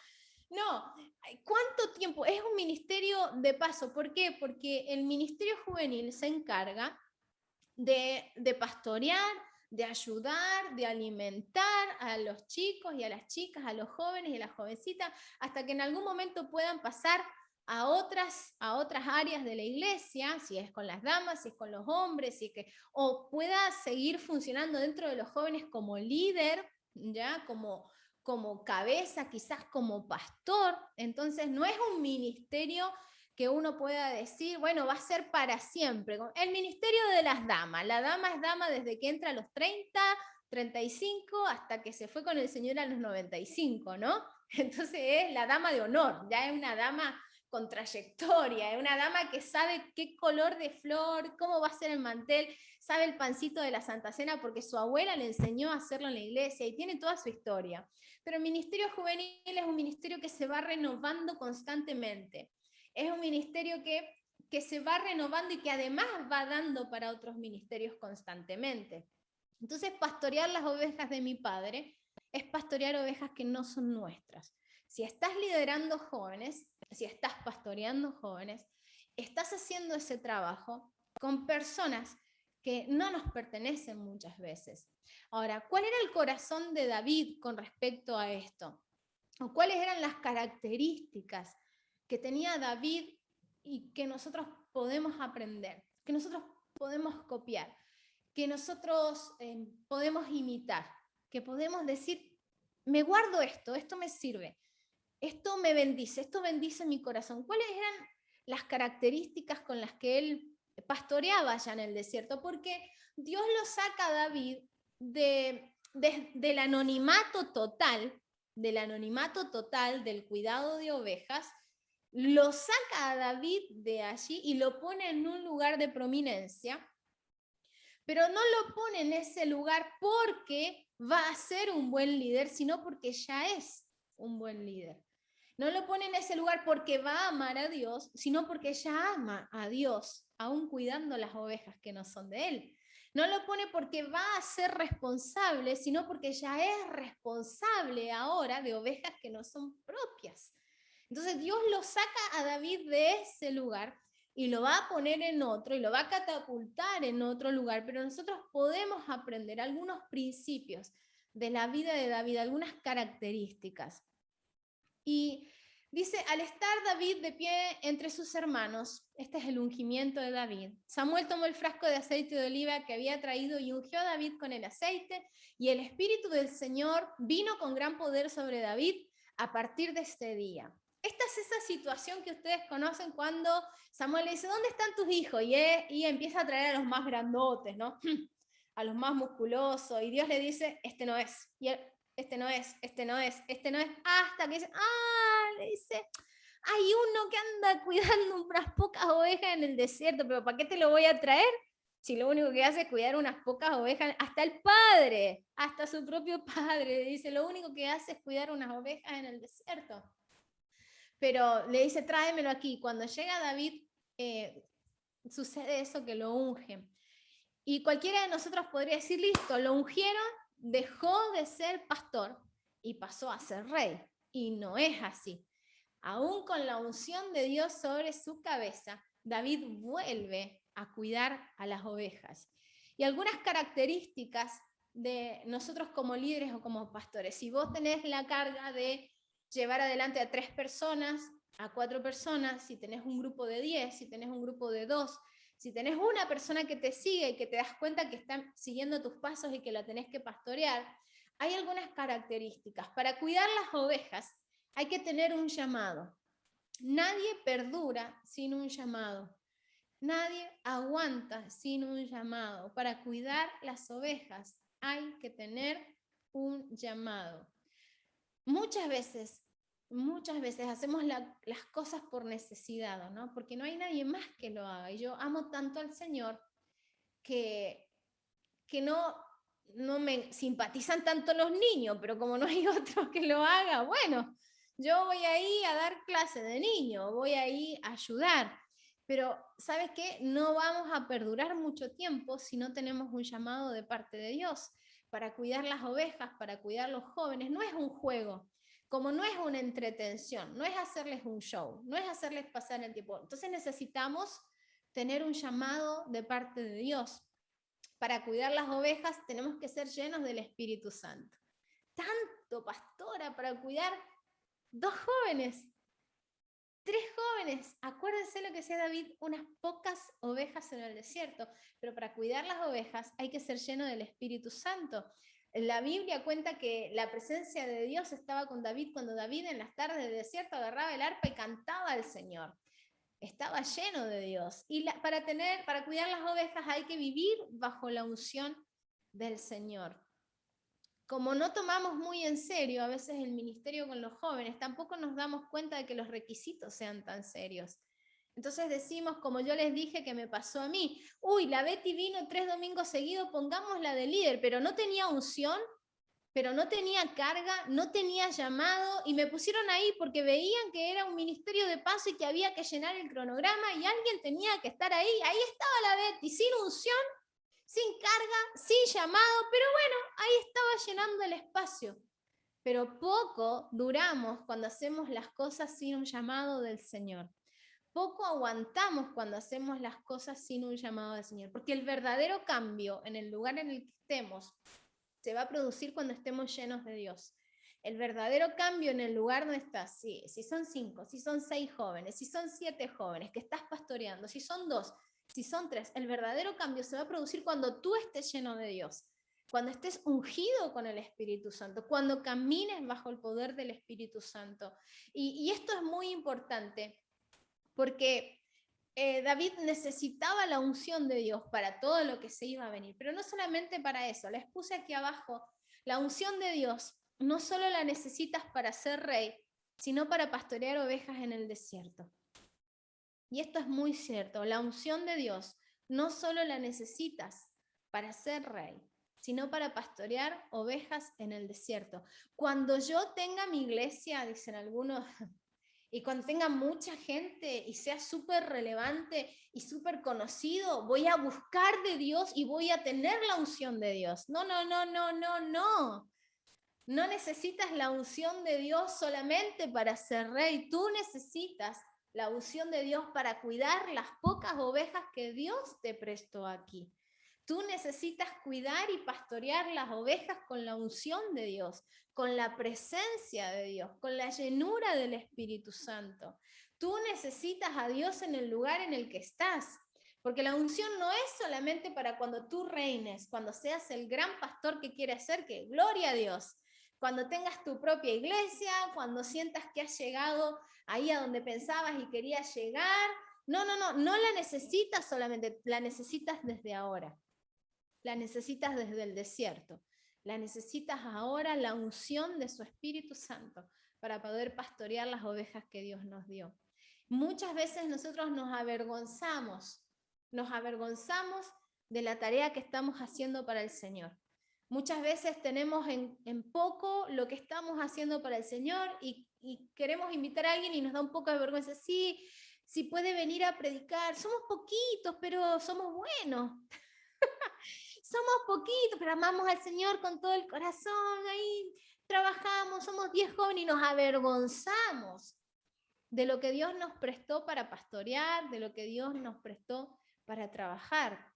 No, ¿cuánto tiempo? Es un ministerio de paso. ¿Por qué? Porque el ministerio juvenil se encarga de pastorear, de ayudar, de alimentar a los chicos y a las chicas, a los jóvenes y a las jovencitas, hasta que en algún momento puedan pasar a otras áreas de la iglesia, si es con las damas, si es con los hombres, o pueda seguir funcionando dentro de los jóvenes como líder, ya como cabeza, quizás como pastor. Entonces no es un ministerio que uno pueda decir, bueno, va a ser para siempre. El ministerio de las damas, la dama es dama desde que entra a los 30, 35, hasta que se fue con el Señor a los 95, ¿no? Entonces es la dama de honor, ya es una dama con trayectoria, es una dama que sabe qué color de flor, cómo va a ser el mantel, sabe el pancito de la Santa Cena porque su abuela le enseñó a hacerlo en la iglesia y tiene toda su historia. Pero el ministerio juvenil es un ministerio que se va renovando constantemente. Es un ministerio que se va renovando y que además va dando para otros ministerios constantemente. Entonces, pastorear las ovejas de mi padre es pastorear ovejas que no son nuestras. Si estás liderando jóvenes, si estás pastoreando jóvenes, estás haciendo ese trabajo con personas que no nos pertenecen muchas veces. Ahora, ¿cuál era el corazón de David con respecto a esto? ¿O cuáles eran las características que tenía David y que nosotros podemos aprender, que nosotros podemos copiar, que nosotros podemos imitar, que podemos decir, me guardo esto me sirve, esto me bendice, esto bendice mi corazón? ¿Cuáles eran las características con las que él pastoreaba allá en el desierto? Porque Dios lo saca a David del anonimato total del anonimato total, del cuidado de ovejas, lo saca a David de allí y lo pone en un lugar de prominencia, pero no lo pone en ese lugar porque va a ser un buen líder, sino porque ya es un buen líder. No lo pone en ese lugar porque va a amar a Dios, sino porque ya ama a Dios, aún cuidando las ovejas que no son de él. No lo pone porque va a ser responsable, sino porque ya es responsable ahora de ovejas que no son propias. Entonces Dios lo saca a David de ese lugar y lo va a poner en otro y lo va a catapultar en otro lugar, pero nosotros podemos aprender algunos principios de la vida de David, algunas características. Y dice, al estar David de pie entre sus hermanos, este es el ungimiento de David, Samuel tomó el frasco de aceite de oliva que había traído y ungió a David con el aceite, y el Espíritu del Señor vino con gran poder sobre David a partir de este día. Esta es esa situación que ustedes conocen cuando Samuel le dice, ¿dónde están tus hijos? Y empieza a traer a los más grandotes, ¿no? A los más musculosos, y Dios le dice, este no es. Y él, este no es, este no es, este no es, hasta que dice, le dice, hay uno que anda cuidando unas pocas ovejas en el desierto, pero ¿para qué te lo voy a traer? Si lo único que hace es cuidar unas pocas ovejas, hasta el padre, hasta su propio padre, dice, lo único que hace es cuidar unas ovejas en el desierto. Pero le dice, tráemelo aquí. Cuando llega David, sucede eso, que lo ungen. Y cualquiera de nosotros podría decir, listo, lo ungieron, dejó de ser pastor y pasó a ser rey. Y no es así. Aún con la unción de Dios sobre su cabeza, David vuelve a cuidar a las ovejas. Y algunas características de nosotros como líderes o como pastores. Si vos tenés la carga de llevar adelante a 3 personas, a 4 personas, si tenés un grupo de 10, si tenés un grupo de 2, si tenés una persona que te sigue y que te das cuenta que están siguiendo tus pasos y que la tenés que pastorear, hay algunas características. Para cuidar las ovejas hay que tener un llamado. Nadie perdura sin un llamado. Nadie aguanta sin un llamado. Para cuidar las ovejas hay que tener un llamado. Muchas veces hacemos las cosas por necesidad, ¿no? Porque no hay nadie más que lo haga. Y yo amo tanto al Señor que no me simpatizan tanto los niños, pero como no hay otro que lo haga, bueno, yo voy ahí a dar clase de niño, voy ahí a ayudar. Pero, ¿sabes qué? No vamos a perdurar mucho tiempo si no tenemos un llamado de parte de Dios para cuidar las ovejas, para cuidar los jóvenes. No es un juego, como no es una entretención, no es hacerles un show, no es hacerles pasar el tiempo. Entonces necesitamos tener un llamado de parte de Dios. Para cuidar las ovejas tenemos que ser llenos del Espíritu Santo. Tanto, pastora, para cuidar 2 jóvenes, 3 jóvenes. Acuérdense lo que decía David, unas pocas ovejas en el desierto, pero para cuidar las ovejas hay que ser lleno del Espíritu Santo. La Biblia cuenta que la presencia de Dios estaba con David cuando David en las tardes del desierto agarraba el arpa y cantaba al Señor. Estaba lleno de Dios. Y para cuidar las ovejas hay que vivir bajo la unción del Señor. Como no tomamos muy en serio a veces el ministerio con los jóvenes, tampoco nos damos cuenta de que los requisitos sean tan serios. Entonces decimos, como yo les dije que me pasó a mí, la Betty vino 3 domingos seguidos, pongámosla de líder, pero no tenía unción, pero no tenía carga, no tenía llamado, y me pusieron ahí porque veían que era un ministerio de paso y que había que llenar el cronograma y alguien tenía que estar ahí. Ahí estaba la Betty, sin unción, sin carga, sin llamado, pero bueno, ahí estaba llenando el espacio. Pero poco duramos cuando hacemos las cosas sin un llamado del Señor. Poco aguantamos cuando hacemos las cosas sin un llamado del Señor, porque el verdadero cambio en el lugar en el que estemos se va a producir cuando estemos llenos de Dios. El verdadero cambio en el lugar donde estás, si son 5, si son 6 jóvenes, si son 7 jóvenes que estás pastoreando, si son 2, si son 3, el verdadero cambio se va a producir cuando tú estés lleno de Dios, cuando estés ungido con el Espíritu Santo, cuando camines bajo el poder del Espíritu Santo. Y esto es muy importante porque David necesitaba la unción de Dios para todo lo que se iba a venir, pero no solamente para eso. Les puse aquí abajo la unción de Dios no solo la necesitas para ser rey, sino para pastorear ovejas en el desierto. Y esto es muy cierto, la unción de Dios no solo la necesitas para ser rey, sino para pastorear ovejas en el desierto. Cuando yo tenga mi iglesia, dicen algunos, y cuando tenga mucha gente y sea súper relevante y súper conocido, voy a buscar de Dios y voy a tener la unción de Dios. No, no, no, no, no, no. No necesitas la unción de Dios solamente para ser rey. Tú necesitas la unción de Dios para cuidar las pocas ovejas que Dios te prestó aquí. Tú necesitas cuidar y pastorear las ovejas con la unción de Dios, con la presencia de Dios, con la llenura del Espíritu Santo. Tú necesitas a Dios en el lugar en el que estás, porque la unción no es solamente para cuando tú reines, cuando seas el gran pastor que quieres ser, que gloria a Dios. Cuando tengas tu propia iglesia, cuando sientas que has llegado ahí a donde pensabas y querías llegar. No la necesitas solamente, la necesitas desde ahora. La necesitas desde el desierto. La necesitas ahora, la unción de su Espíritu Santo, para poder pastorear las ovejas que Dios nos dio. Muchas veces nosotros nos avergonzamos de la tarea que estamos haciendo para el Señor. Muchas veces tenemos en poco lo que estamos haciendo para el Señor y queremos invitar a alguien y nos da un poco de vergüenza. Sí puede venir a predicar. Somos poquitos, pero somos buenos. Somos poquitos, pero amamos al Señor con todo el corazón. Ahí trabajamos, somos 10 jóvenes y nos avergonzamos de lo que Dios nos prestó para pastorear, de lo que Dios nos prestó para trabajar.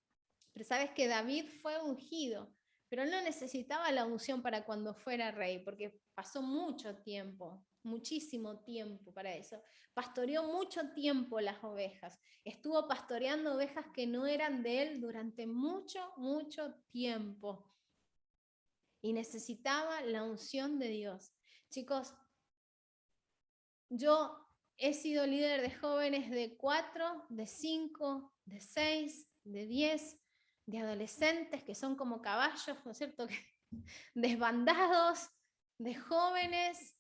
Pero sabes que David fue ungido, pero él no necesitaba la unción para cuando fuera rey, porque pasó mucho tiempo, muchísimo tiempo para eso. Pastoreó mucho tiempo las ovejas. Estuvo pastoreando ovejas que no eran de él durante mucho, mucho tiempo. Y necesitaba la unción de Dios. Chicos, yo he sido líder de jóvenes de 4, de 5, de 6, de 10, de adolescentes que son como caballos, ¿no es cierto? Desbandados, de jóvenes,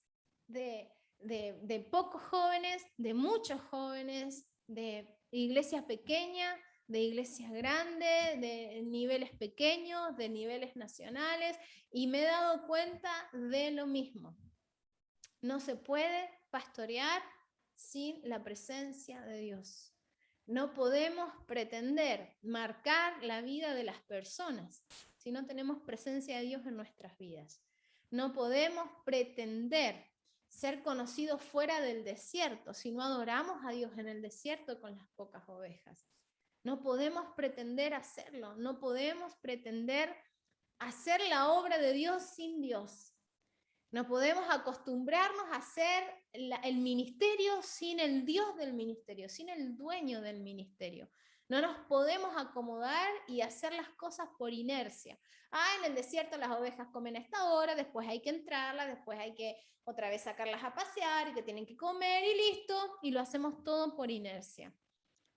de pocos jóvenes, de muchos jóvenes, de iglesias pequeñas, de iglesias grandes, de niveles pequeños, de niveles nacionales, y me he dado cuenta de lo mismo. No se puede pastorear sin la presencia de Dios. No podemos pretender marcar la vida de las personas si no tenemos presencia de Dios en nuestras vidas. No podemos pretender ser conocidos fuera del desierto si no adoramos a Dios en el desierto con las pocas ovejas. No podemos pretender hacerlo. No podemos pretender hacer la obra de Dios sin Dios. No podemos acostumbrarnos a hacer el ministerio sin el Dios del ministerio, sin el dueño del ministerio. No nos podemos acomodar y hacer las cosas por inercia. En el desierto las ovejas comen a esta hora, después hay que entrarlas, después hay que otra vez sacarlas a pasear y que tienen que comer y listo, y lo hacemos todo por inercia.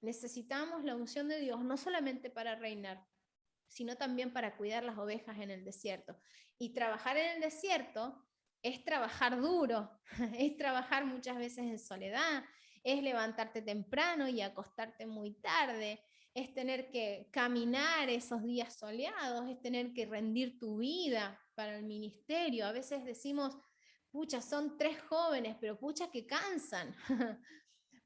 Necesitamos la unción de Dios, no solamente para reinar, sino también para cuidar las ovejas en el desierto. Y trabajar en el desierto es trabajar duro, es trabajar muchas veces en soledad, es levantarte temprano y acostarte muy tarde, es tener que caminar esos días soleados, es tener que rendir tu vida para el ministerio. A veces decimos, pucha, son 3 jóvenes, pero pucha que cansan.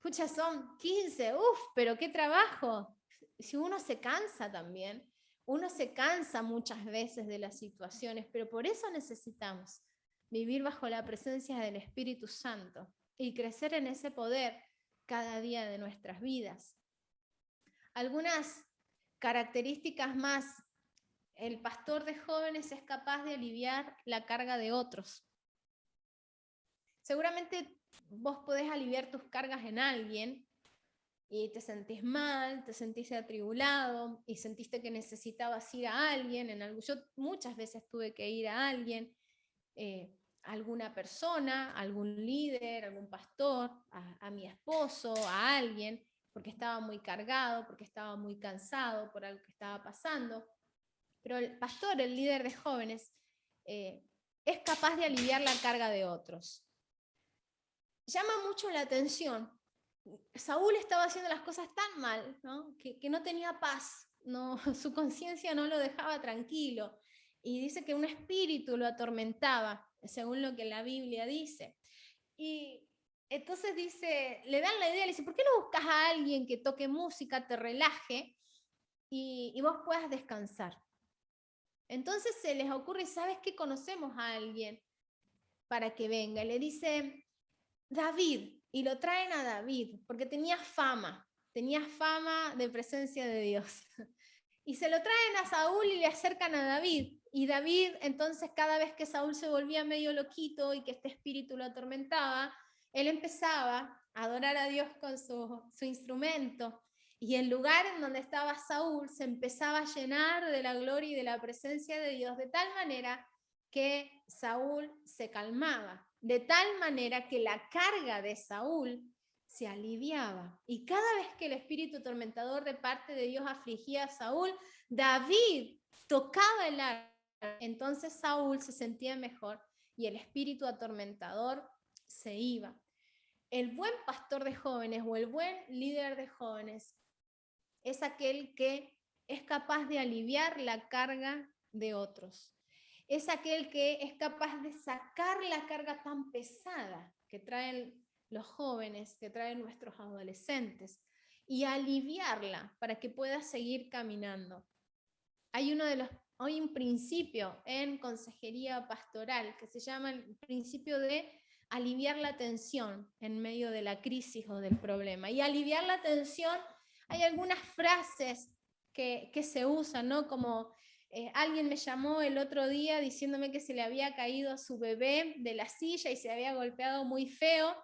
Pucha, son 15, pero qué trabajo. Si uno se cansa también, uno se cansa muchas veces de las situaciones, pero por eso necesitamos vivir bajo la presencia del Espíritu Santo y crecer en ese poder cada día de nuestras vidas. Algunas características más. El pastor de jóvenes es capaz de aliviar la carga de otros. Seguramente vos podés aliviar tus cargas en alguien y te sentís mal, te sentís atribulado y sentiste que necesitabas ir a alguien. Yo muchas veces tuve que ir a alguien, alguna persona, algún líder, algún pastor, a mi esposo, a alguien, porque estaba muy cargado, porque estaba muy cansado por algo que estaba pasando. Pero el pastor, el líder de jóvenes, es capaz de aliviar la carga de otros. Llama mucho la atención. Saúl estaba haciendo las cosas tan mal, ¿no? Que no tenía paz, no, su conciencia no lo dejaba tranquilo. Y dice que un espíritu lo atormentaba, según lo que la Biblia dice. Y entonces dice, le dan la idea, le dice, ¿por qué no buscas a alguien que toque música, te relaje y vos puedas descansar? Entonces se les ocurre, ¿sabes qué? Conocemos a alguien para que venga. Y le dice, David, y lo traen a David, porque tenía fama de presencia de Dios. Y se lo traen a Saúl y le acercan a David. Y David, entonces, cada vez que Saúl se volvía medio loquito y que este espíritu lo atormentaba, él empezaba a adorar a Dios con su instrumento. Y el lugar en donde estaba Saúl se empezaba a llenar de la gloria y de la presencia de Dios, de tal manera que Saúl se calmaba, de tal manera que la carga de Saúl se aliviaba. Y cada vez que el espíritu atormentador de parte de Dios afligía a Saúl, David tocaba el arpa. Entonces Saúl se sentía mejor y el espíritu atormentador se iba. El buen pastor de jóvenes o el buen líder de jóvenes es aquel que es capaz de aliviar la carga de otros. Es aquel que es capaz de sacar la carga tan pesada que traen los jóvenes, que traen nuestros adolescentes, y aliviarla para que pueda seguir caminando. Hay un principio en consejería pastoral que se llama el principio de aliviar la tensión en medio de la crisis o del problema. Y aliviar la tensión, hay algunas frases que se usan, ¿no? Como alguien me llamó el otro día diciéndome que se le había caído a su bebé de la silla y se había golpeado muy feo.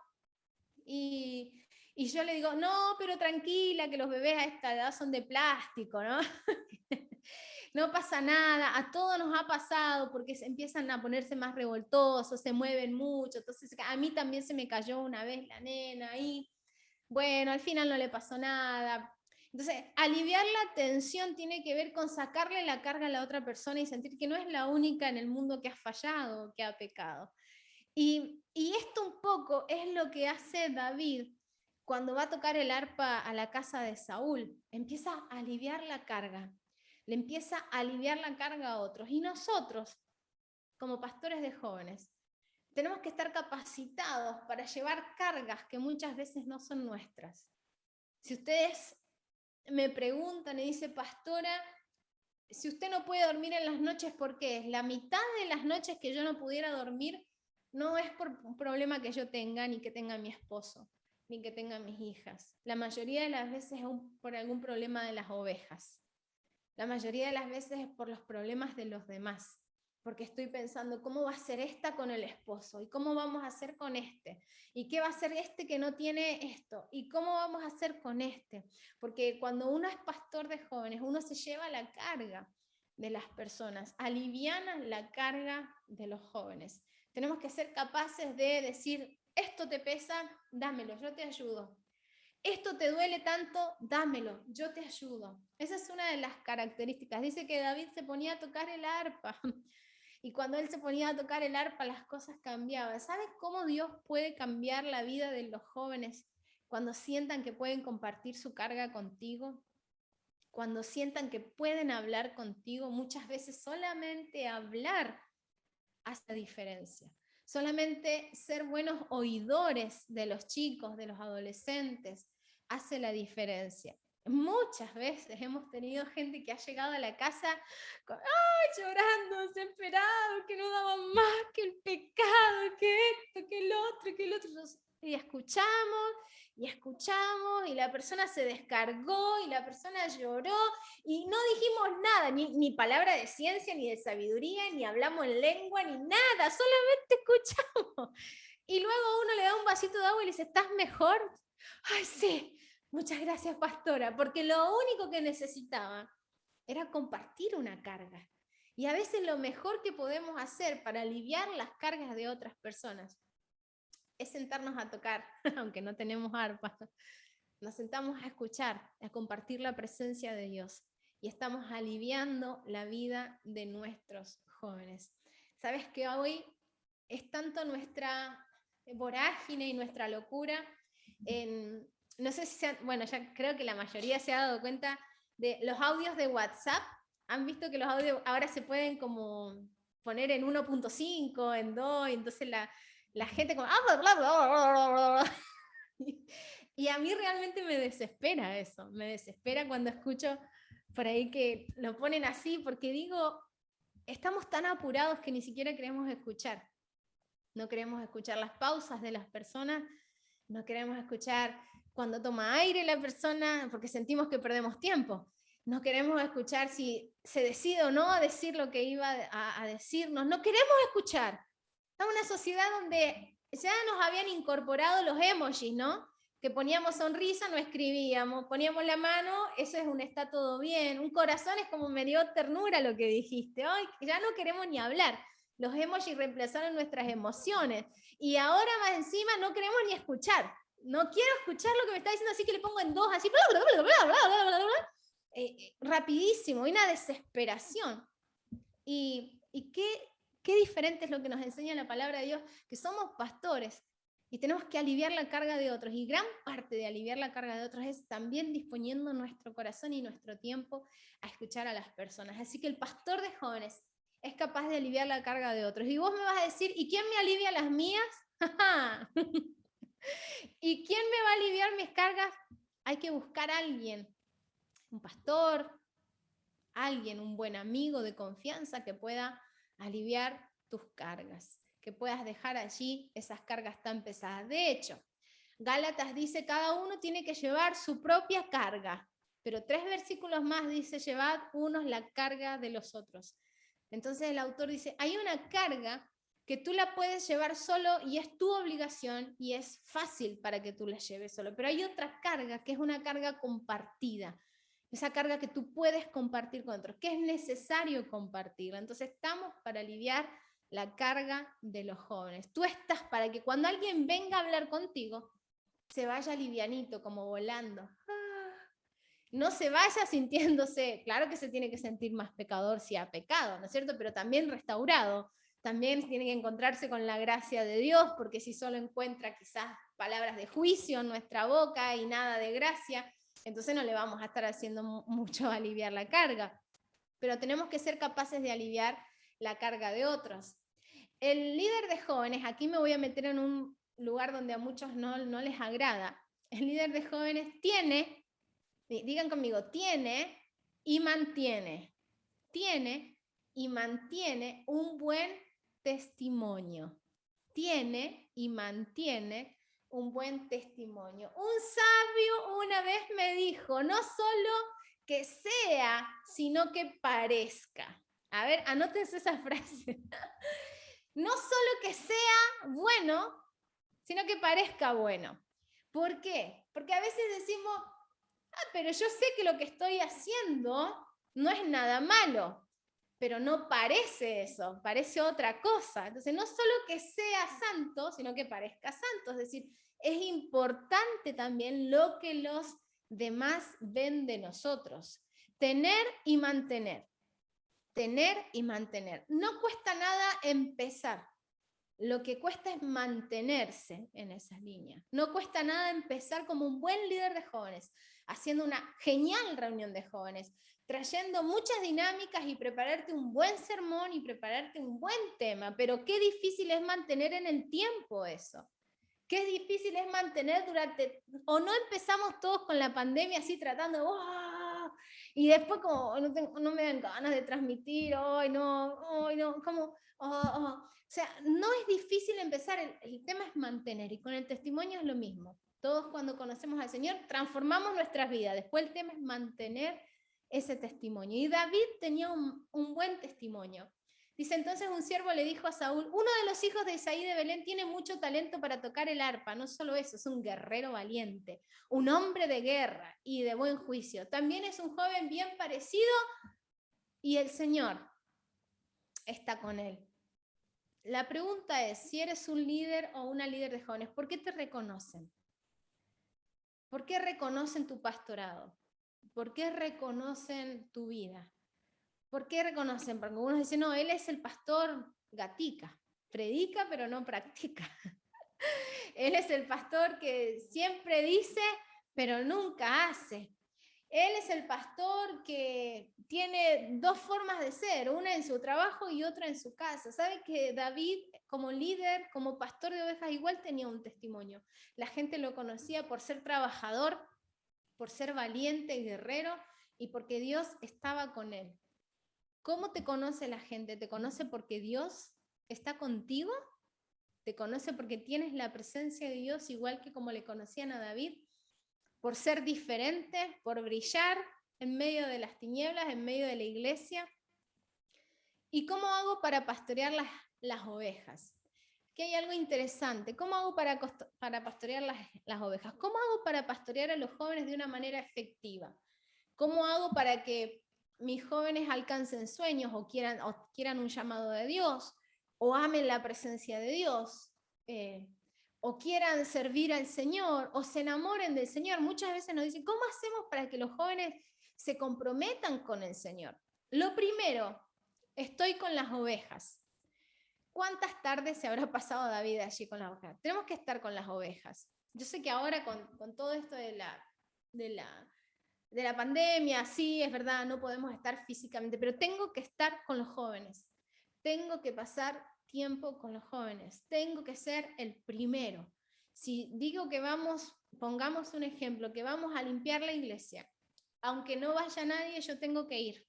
Y yo le digo, no, pero tranquila, que los bebés a esta edad son de plástico, ¿no? No pasa nada, a todos nos ha pasado porque empiezan a ponerse más revoltosos, se mueven mucho, entonces a mí también se me cayó una vez la nena y bueno, al final no le pasó nada. Entonces, aliviar la tensión tiene que ver con sacarle la carga a la otra persona y sentir que no es la única en el mundo que ha fallado, que ha pecado. Y esto un poco es lo que hace David cuando va a tocar el arpa a la casa de Saúl. Empieza a aliviar la carga, le empieza a aliviar la carga a otros. Y nosotros, como pastores de jóvenes, tenemos que estar capacitados para llevar cargas que muchas veces no son nuestras. Si ustedes me preguntan y dicen, pastora, si usted no puede dormir en las noches, ¿por qué? La mitad de las noches que yo no pudiera dormir no es por un problema que yo tenga, ni que tenga mi esposo, ni que tenga mis hijas. La mayoría de las veces es por algún problema de las ovejas. La mayoría de las veces es por los problemas de los demás, porque estoy pensando, ¿cómo va a ser esta con el esposo? ¿Y cómo vamos a hacer con este? ¿Y qué va a hacer este que no tiene esto? ¿Y cómo vamos a hacer con este? Porque cuando uno es pastor de jóvenes, uno se lleva la carga de las personas, aliviana la carga de los jóvenes. Tenemos que ser capaces de decir, esto te pesa, dámelo, yo te ayudo. Esto te duele tanto, dámelo, yo te ayudo. Esa es una de las características. Dice que David se ponía a tocar el arpa y cuando él se ponía a tocar el arpa las cosas cambiaban. ¿Sabes cómo Dios puede cambiar la vida de los jóvenes cuando sientan que pueden compartir su carga contigo? Cuando sientan que pueden hablar contigo, muchas veces solamente hablar hace diferencia. Solamente ser buenos oidores de los chicos, de los adolescentes, hace la diferencia. Muchas veces hemos tenido gente que ha llegado a la casa llorando, desesperado, que no daban más, que el pecado, que esto, que el otro, que el otro. Y escuchamos, y la persona se descargó, y la persona lloró, y no dijimos nada, ni palabra de ciencia, ni de sabiduría, ni hablamos en lengua, ni nada, solamente escuchamos. Y luego uno le da un vasito de agua y le dice, ¿estás mejor? Ay, sí, muchas gracias, pastora, porque lo único que necesitaba era compartir una carga. Y a veces lo mejor que podemos hacer para aliviar las cargas de otras personas es sentarnos a tocar, aunque no tenemos arpa. Nos sentamos a escuchar, a compartir la presencia de Dios y estamos aliviando la vida de nuestros jóvenes. Sabes que hoy es tanto nuestra vorágine y nuestra locura. No sé si bueno, ya creo que la mayoría se ha dado cuenta de los audios de WhatsApp. Han visto que los audios ahora se pueden como poner en 1.5, en 2, entonces la gente como... Y a mí realmente me desespera eso, me desespera cuando escucho por ahí que lo ponen así, porque digo, estamos tan apurados que ni siquiera queremos escuchar. No queremos escuchar las pausas de las personas, no queremos escuchar cuando toma aire la persona, porque sentimos que perdemos tiempo. No queremos escuchar si se decide o no a decir lo que iba a decirnos. No queremos escuchar. Estamos en una sociedad donde ya nos habían incorporado los emojis, ¿no? Que poníamos sonrisa, no escribíamos. Poníamos la mano, eso es un está todo bien. Un corazón es como me dio ternura lo que dijiste. Hoy ya no queremos ni hablar. Los emojis reemplazaron nuestras emociones. Y ahora más encima no queremos ni escuchar. No quiero escuchar lo que me está diciendo, así que le pongo en 2, así, rapidísimo, una desesperación. Y qué diferente es lo que nos enseña la palabra de Dios, que somos pastores y tenemos que aliviar la carga de otros. Y gran parte de aliviar la carga de otros es también disponiendo nuestro corazón y nuestro tiempo a escuchar a las personas. Así que el pastor de jóvenes es capaz de aliviar la carga de otros. Y vos me vas a decir, ¿y quién me alivia las mías? ¿Y quién me va a aliviar mis cargas? Hay que buscar a alguien, un pastor, alguien, un buen amigo de confianza que pueda aliviar tus cargas, que puedas dejar allí esas cargas tan pesadas. De hecho, Gálatas dice, cada uno tiene que llevar su propia carga, pero 3 versículos más dice, llevad unos la carga de los otros. Entonces el autor dice, hay una carga que tú la puedes llevar solo y es tu obligación y es fácil para que tú la lleves solo, pero hay otra carga que es una carga compartida, esa carga que tú puedes compartir con otros, que es necesario compartirla. Entonces estamos para aliviar la carga de los jóvenes. Tú estás para que cuando alguien venga a hablar contigo, se vaya livianito, como volando. No se vaya sintiéndose, claro que se tiene que sentir más pecador si ha pecado, ¿no es cierto? Pero también restaurado. También tiene que encontrarse con la gracia de Dios, porque si solo encuentra quizás palabras de juicio en nuestra boca y nada de gracia, entonces no le vamos a estar haciendo mucho aliviar la carga. Pero tenemos que ser capaces de aliviar la carga de otros. El líder de jóvenes, aquí me voy a meter en un lugar donde a muchos no les agrada. El líder de jóvenes tiene, digan conmigo, tiene y mantiene. Tiene y mantiene un buen testimonio. Tiene y mantiene un buen testimonio. Un sabio una vez me dijo, no solo que sea, sino que parezca. A ver, anótense esa frase. No solo que sea bueno, sino que parezca bueno. ¿Por qué? Porque a veces decimos, pero yo sé que lo que estoy haciendo no es nada malo, pero no parece eso, parece otra cosa. Entonces, no solo que sea santo, sino que parezca santo. Es decir, es importante también lo que los demás ven de nosotros. Tener y mantener. Tener y mantener. No cuesta nada empezar. Lo que cuesta es mantenerse en esas líneas. No cuesta nada empezar como un buen líder de jóvenes, haciendo una genial reunión de jóvenes, trayendo muchas dinámicas y prepararte un buen sermón y prepararte un buen tema, pero qué difícil es mantener en el tiempo eso. Qué difícil es mantener durante, o no empezamos todos con la pandemia así tratando, ¡oh! Y después como no me dan ganas de transmitir, ¡ay no! Como, O sea, no es difícil empezar, el tema es mantener, y con el testimonio es lo mismo. Todos cuando conocemos al Señor transformamos nuestras vidas, después el tema es mantener ese testimonio. Y David tenía un buen testimonio. Dice, entonces un siervo le dijo a Saúl, uno de los hijos de Isaí de Belén tiene mucho talento para tocar el arpa, no solo eso, es un guerrero valiente, un hombre de guerra y de buen juicio. También es un joven bien parecido y el Señor está con él. La pregunta es, si eres un líder o una líder de jóvenes, ¿por qué te reconocen? ¿Por qué reconocen tu pastorado? ¿Por qué reconocen tu vida? ¿Por qué reconocen? Porque algunos dicen, no, él es el pastor, gatica, predica pero no practica. Él es el pastor que siempre dice, pero nunca hace. Él es el pastor que tiene dos formas de ser, una en su trabajo y otra en su casa. ¿Sabe que David, como líder, como pastor de ovejas, igual tenía un testimonio? La gente lo conocía por ser trabajador, por ser valiente y guerrero, y porque Dios estaba con él. ¿Cómo te conoce la gente? ¿Te conoce porque Dios está contigo? ¿Te conoce porque tienes la presencia de Dios, igual que como le conocían a David? Por ser diferente, por brillar en medio de las tinieblas, en medio de la iglesia. ¿Y cómo hago para pastorear las ovejas? Que hay algo interesante. ¿Cómo hago para pastorear las ovejas? ¿Cómo hago para pastorear a los jóvenes de una manera efectiva? ¿Cómo hago para que mis jóvenes alcancen sueños o quieran un llamado de Dios? ¿O amen la presencia de Dios? O quieran servir al Señor, o se enamoren del Señor. Muchas veces nos dicen, ¿cómo hacemos para que los jóvenes se comprometan con el Señor? Lo primero, estoy con las ovejas. ¿Cuántas tardes se habrá pasado David allí con las ovejas? Tenemos que estar con las ovejas. Yo sé que ahora con todo esto de la pandemia, sí, es verdad, no podemos estar físicamente, pero tengo que estar con los jóvenes. Tengo que pasar tiempo con los jóvenes. Tengo que ser el primero. Si digo que pongamos un ejemplo, que vamos a limpiar la iglesia, aunque no vaya nadie, yo tengo que ir.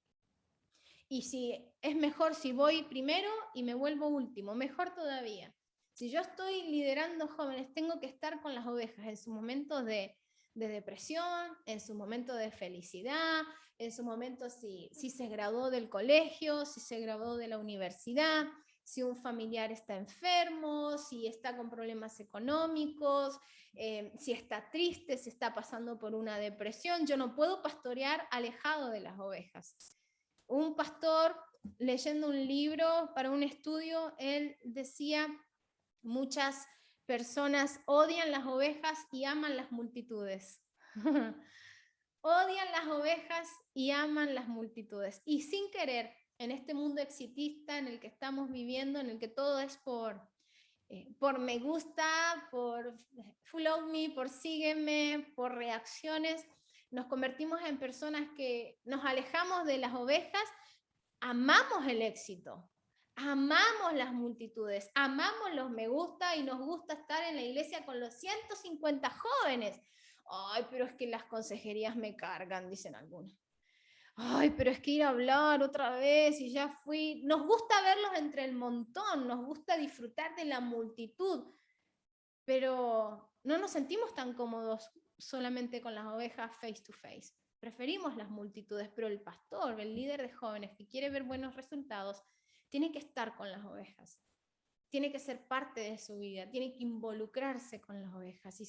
Y si es mejor si voy primero y me vuelvo último, mejor todavía. Si yo estoy liderando jóvenes, tengo que estar con las ovejas en sus momentos de depresión, en sus momentos de felicidad, en sus momentos si se graduó del colegio, si se graduó de la universidad, si un familiar está enfermo, si está con problemas económicos, si está triste, si está pasando por una depresión. Yo no puedo pastorear alejado de las ovejas. Un pastor, leyendo un libro para un estudio, él decía, muchas personas odian las ovejas y aman las multitudes. Odian las ovejas y aman las multitudes. Y sin querer, en este mundo exitista en el que estamos viviendo, en el que todo es por me gusta, por follow me, por sígueme, por reacciones, nos convertimos en personas que nos alejamos de las ovejas, amamos el éxito, amamos las multitudes, amamos los me gusta y nos gusta estar en la iglesia con los 150 jóvenes. Ay, pero es que las consejerías me cargan, dicen algunos. Ay, pero es que ir a hablar otra vez y ya fui. Nos gusta verlos entre el montón, nos gusta disfrutar de la multitud, pero no nos sentimos tan cómodos solamente con las ovejas face to face. Preferimos las multitudes, pero el pastor, el líder de jóvenes que quiere ver buenos resultados, tiene que estar con las ovejas, tiene que ser parte de su vida, tiene que involucrarse con las ovejas.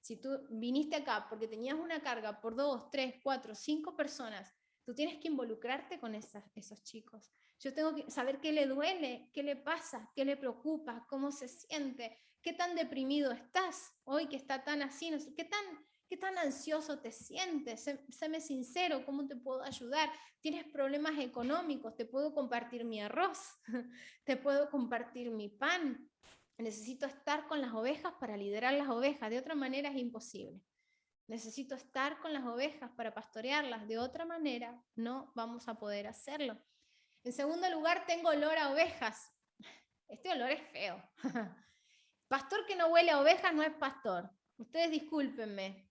Si tú viniste acá porque tenías una carga por 2, 3, 4, 5 personas, tú tienes que involucrarte con esos chicos. Yo tengo que saber qué le duele, qué le pasa, qué le preocupa, cómo se siente, qué tan deprimido estás hoy que está tan así, no sé, qué tan ansioso te sientes, séme sincero, ¿cómo te puedo ayudar? ¿Tienes problemas económicos? Te puedo compartir mi arroz, te puedo compartir mi pan. Necesito estar con las ovejas para liderar las ovejas, de otra manera es imposible. Necesito estar con las ovejas para pastorearlas, de otra manera no vamos a poder hacerlo. En segundo lugar, tengo olor a ovejas. Este olor es feo. Pastor que no huele a ovejas no es pastor. Ustedes discúlpenme.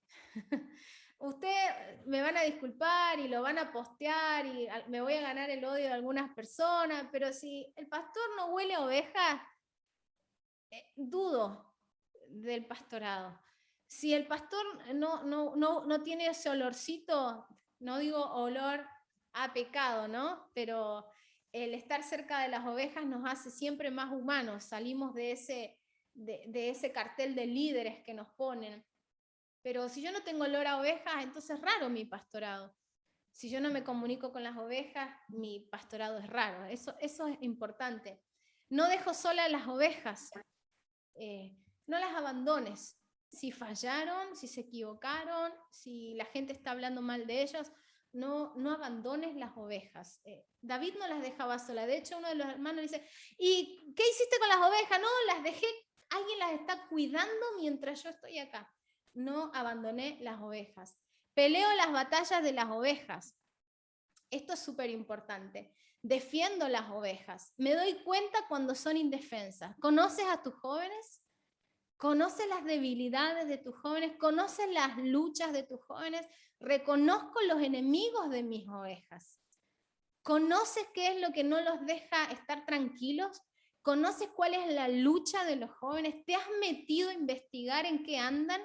Ustedes me van a disculpar y lo van a postear y me voy a ganar el odio de algunas personas, pero si el pastor no huele a ovejas, dudo del pastorado. Si el pastor no tiene ese olorcito, no digo olor a pecado, ¿no? Pero el estar cerca de las ovejas nos hace siempre más humanos, salimos de ese cartel de líderes que nos ponen. Pero si yo no tengo olor a ovejas, entonces es raro mi pastorado. Si yo no me comunico con las ovejas, mi pastorado es raro. Eso es importante. No dejo sola a las ovejas. No las abandones. Si fallaron, si se equivocaron, si la gente está hablando mal de ellos, no abandones las ovejas. David no las dejaba solas. De hecho, uno de los hermanos le dice, ¿y qué hiciste con las ovejas? No, las dejé, alguien las está cuidando mientras yo estoy acá. No abandoné las ovejas. Peleo las batallas de las ovejas. Esto es súper importante. Defiendo las ovejas. Me doy cuenta cuando son indefensas. ¿Conoces a tus jóvenes? ¿Conoces las debilidades de tus jóvenes? ¿Conoces las luchas de tus jóvenes? Reconozco los enemigos de mis ovejas. ¿Conoces qué es lo que no los deja estar tranquilos? ¿Conoces cuál es la lucha de los jóvenes? ¿Te has metido a investigar en qué andan?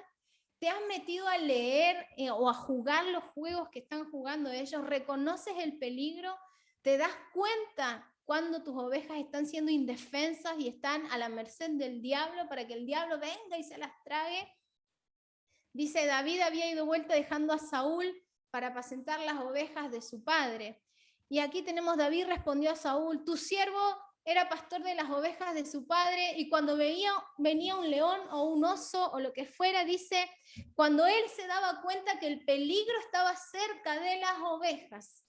¿Te has metido a leer o a jugar los juegos que están jugando ellos? ¿Reconoces el peligro? ¿Te das cuenta cuando tus ovejas están siendo indefensas y están a la merced del diablo para que el diablo venga y se las trague? Dice, David había ido vuelta dejando a Saúl para apacentar las ovejas de su padre. Y aquí tenemos, David respondió a Saúl, tu siervo era pastor de las ovejas de su padre, y cuando venía un león o un oso o lo que fuera, dice, cuando él se daba cuenta que el peligro estaba cerca de las ovejas,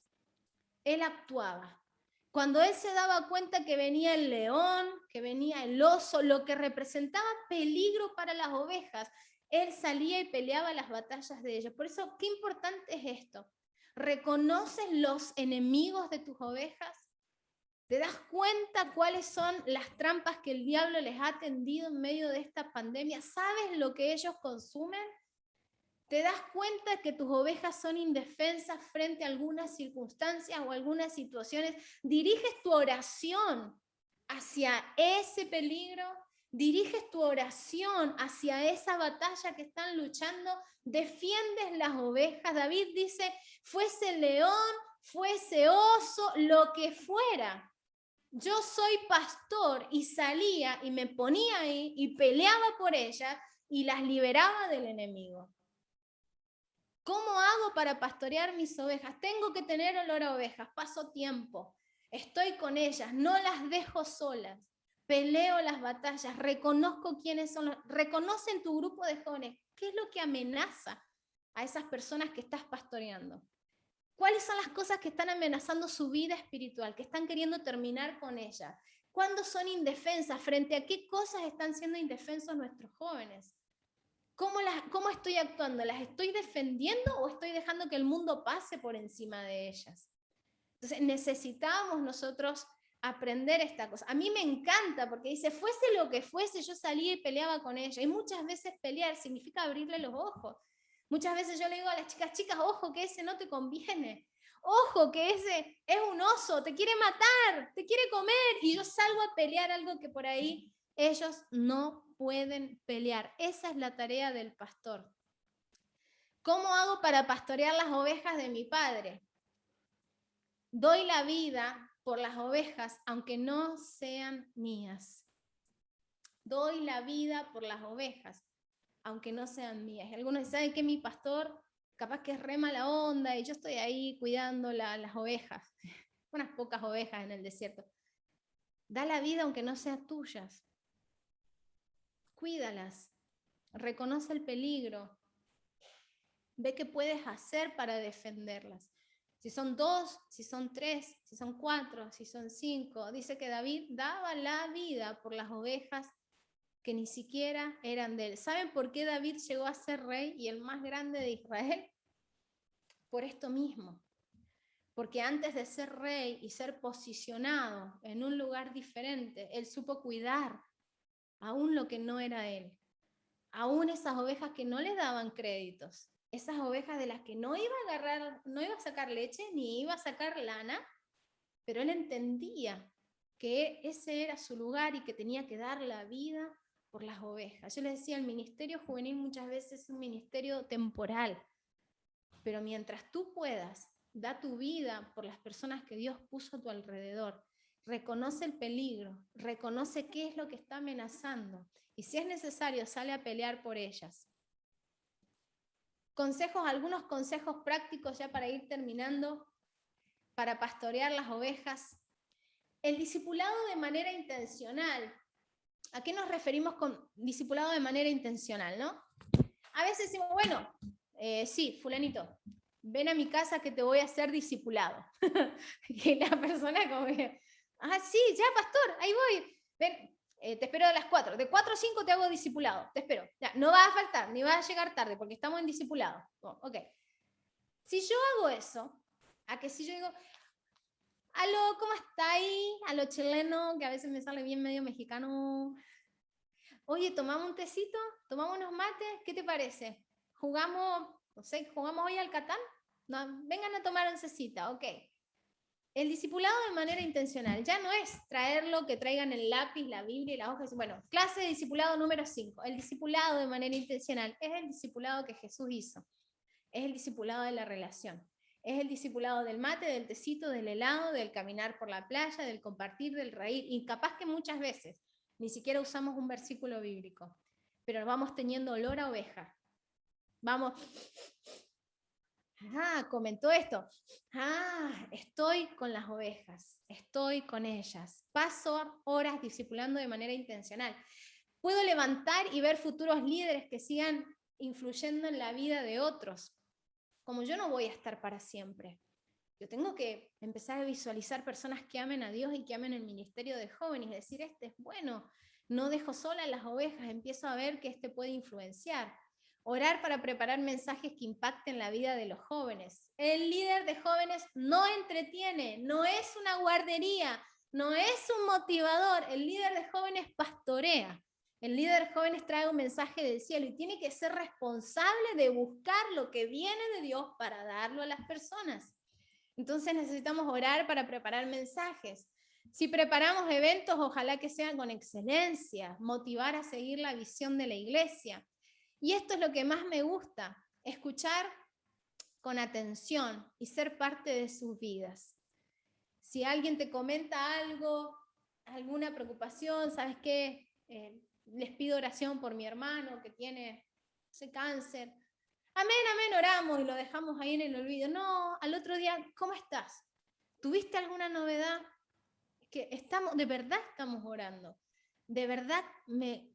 él actuaba. Cuando él se daba cuenta que venía el león, que venía el oso, lo que representaba peligro para las ovejas, él salía y peleaba las batallas de ellos. Por eso, qué importante es esto. ¿Reconoces los enemigos de tus ovejas? ¿Te das cuenta cuáles son las trampas que el diablo les ha tendido en medio de esta pandemia? ¿Sabes lo que ellos consumen? ¿Te das cuenta que tus ovejas son indefensas frente a algunas circunstancias o algunas situaciones? ¿Diriges tu oración hacia ese peligro? ¿Diriges tu oración hacia esa batalla que están luchando? ¿Defiendes las ovejas? David dice, fuese león, fuese oso, lo que fuera. Yo soy pastor y salía y me ponía ahí y peleaba por ellas y las liberaba del enemigo. ¿Cómo hago para pastorear mis ovejas? Tengo que tener olor a ovejas, paso tiempo, estoy con ellas, no las dejo solas, peleo las batallas, reconozco quiénes son, reconoce en tu grupo de jóvenes qué es lo que amenaza a esas personas que estás pastoreando. ¿Cuáles son las cosas que están amenazando su vida espiritual, que están queriendo terminar con ella? ¿Cuándo son indefensas? ¿Frente a qué cosas están siendo indefensos nuestros jóvenes? ¿Cómo estoy actuando? ¿Las estoy defendiendo o estoy dejando que el mundo pase por encima de ellas? Entonces necesitamos nosotros aprender esta cosa. A mí me encanta porque dice, fuese lo que fuese, yo salía y peleaba con ella. Y muchas veces pelear significa abrirle los ojos. Muchas veces yo le digo a las chicas, ojo que ese no te conviene. Ojo que ese es un oso, te quiere matar, te quiere comer. Y yo salgo a pelear algo que por ahí ellos no pueden pelear. Esa es la tarea del pastor. ¿Cómo hago para pastorear las ovejas de mi padre? Doy la vida por las ovejas, aunque no sean mías. Doy la vida por las ovejas, aunque no sean mías. Y algunos saben que mi pastor capaz que es re mala onda y yo estoy ahí cuidando las ovejas, unas pocas ovejas en el desierto. Da la vida aunque no sean tuyas. Cuídalas, reconoce el peligro, ve qué puedes hacer para defenderlas. Si son 2, si son 3, si son 4, si son 5. Dice que David daba la vida por las ovejas que ni siquiera eran de él. ¿Saben por qué David llegó a ser rey y el más grande de Israel? Por esto mismo. Porque antes de ser rey y ser posicionado en un lugar diferente, él supo cuidar aún lo que no era él, aún esas ovejas que no le daban créditos, esas ovejas de las que no iba a agarrar, no iba a sacar leche ni iba a sacar lana, pero él entendía que ese era su lugar y que tenía que dar la vida por las ovejas. Yo les decía, el ministerio juvenil muchas veces es un ministerio temporal, pero mientras tú puedas, da tu vida por las personas que Dios puso a tu alrededor. Reconoce el peligro, reconoce qué es lo que está amenazando y si es necesario sale a pelear por ellas. Algunos consejos prácticos ya para ir terminando, para pastorear las ovejas. El discipulado de manera intencional. ¿A qué nos referimos con discipulado de manera intencional, no? A veces decimos, bueno, sí, fulanito, ven a mi casa que te voy a hacer discipulado. Y la persona como que, sí, ya pastor, ahí voy. Ven, te espero a las 4. De 4 a 5 te hago discipulado, te espero. Ya, no vas a faltar, ni vas a llegar tarde, porque estamos en discipulado. Ok. Si yo hago eso, a que si yo digo, aló, ¿cómo está ahí? A lo chileno, que a veces me sale bien medio mexicano. Oye, ¿tomamos un tecito? ¿Tomamos unos mates? ¿Qué te parece? ¿Jugamos, no sé, jugamos hoy al Catán? No, vengan a tomar oncecita, ok. El discipulado de manera intencional ya no es traerlo, que traigan el lápiz, la Biblia y las hojas. Bueno, clase de discipulado número 5. El discipulado de manera intencional es el discipulado que Jesús hizo. Es el discipulado de la relación. Es el discipulado del mate, del tecito, del helado, del caminar por la playa, del compartir, del reír. Y capaz que muchas veces ni siquiera usamos un versículo bíblico, pero vamos teniendo olor a oveja. Vamos, comentó esto. Estoy con las ovejas, estoy con ellas. Paso horas discipulando de manera intencional. Puedo levantar y ver futuros líderes que sigan influyendo en la vida de otros. Como yo no voy a estar para siempre. Yo tengo que empezar a visualizar personas que amen a Dios y que amen el ministerio de jóvenes, decir, este es bueno, no dejo sola a las ovejas, empiezo a ver que este puede influenciar. Orar para preparar mensajes que impacten la vida de los jóvenes. El líder de jóvenes no entretiene, no es una guardería, no es un motivador, el líder de jóvenes pastorea. El líder de jóvenes trae un mensaje del cielo y tiene que ser responsable de buscar lo que viene de Dios para darlo a las personas. Entonces necesitamos orar para preparar mensajes. Si preparamos eventos, ojalá que sean con excelencia, motivar a seguir la visión de la iglesia. Y esto es lo que más me gusta, escuchar con atención y ser parte de sus vidas. Si alguien te comenta algo, alguna preocupación, ¿sabes qué? Les pido oración por mi hermano que tiene ese cáncer. Amén, oramos y lo dejamos ahí en el olvido. No, al otro día, ¿cómo estás? ¿Tuviste alguna novedad? Que de verdad estamos orando. De verdad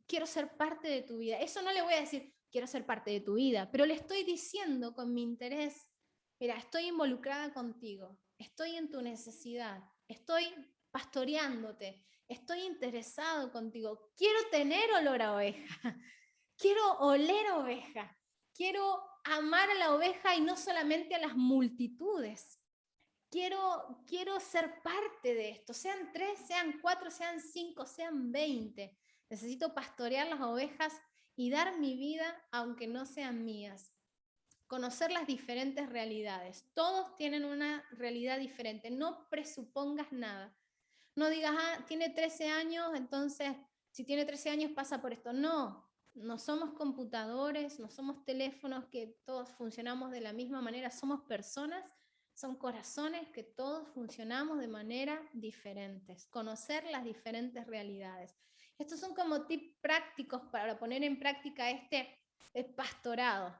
quiero ser parte de tu vida. Eso no le voy a decir, quiero ser parte de tu vida, pero le estoy diciendo con mi interés, mira, estoy involucrada contigo, estoy en tu necesidad, estoy pastoreándote, estoy interesado contigo, quiero tener olor a oveja, quiero oler oveja, quiero amar a la oveja y no solamente a las multitudes. Quiero ser parte de esto, sean 3, sean 4, sean 5, sean 20. Necesito pastorear las ovejas y dar mi vida aunque no sean mías. Conocer las diferentes realidades. Todos tienen una realidad diferente. No presupongas nada. No digas, tiene 13 años, entonces si tiene 13 años pasa por esto. No somos computadores, no somos teléfonos que todos funcionamos de la misma manera. Somos personas. Son corazones que todos funcionamos de manera diferentes, conocer las diferentes realidades. Estos son como tips prácticos para poner en práctica este pastorado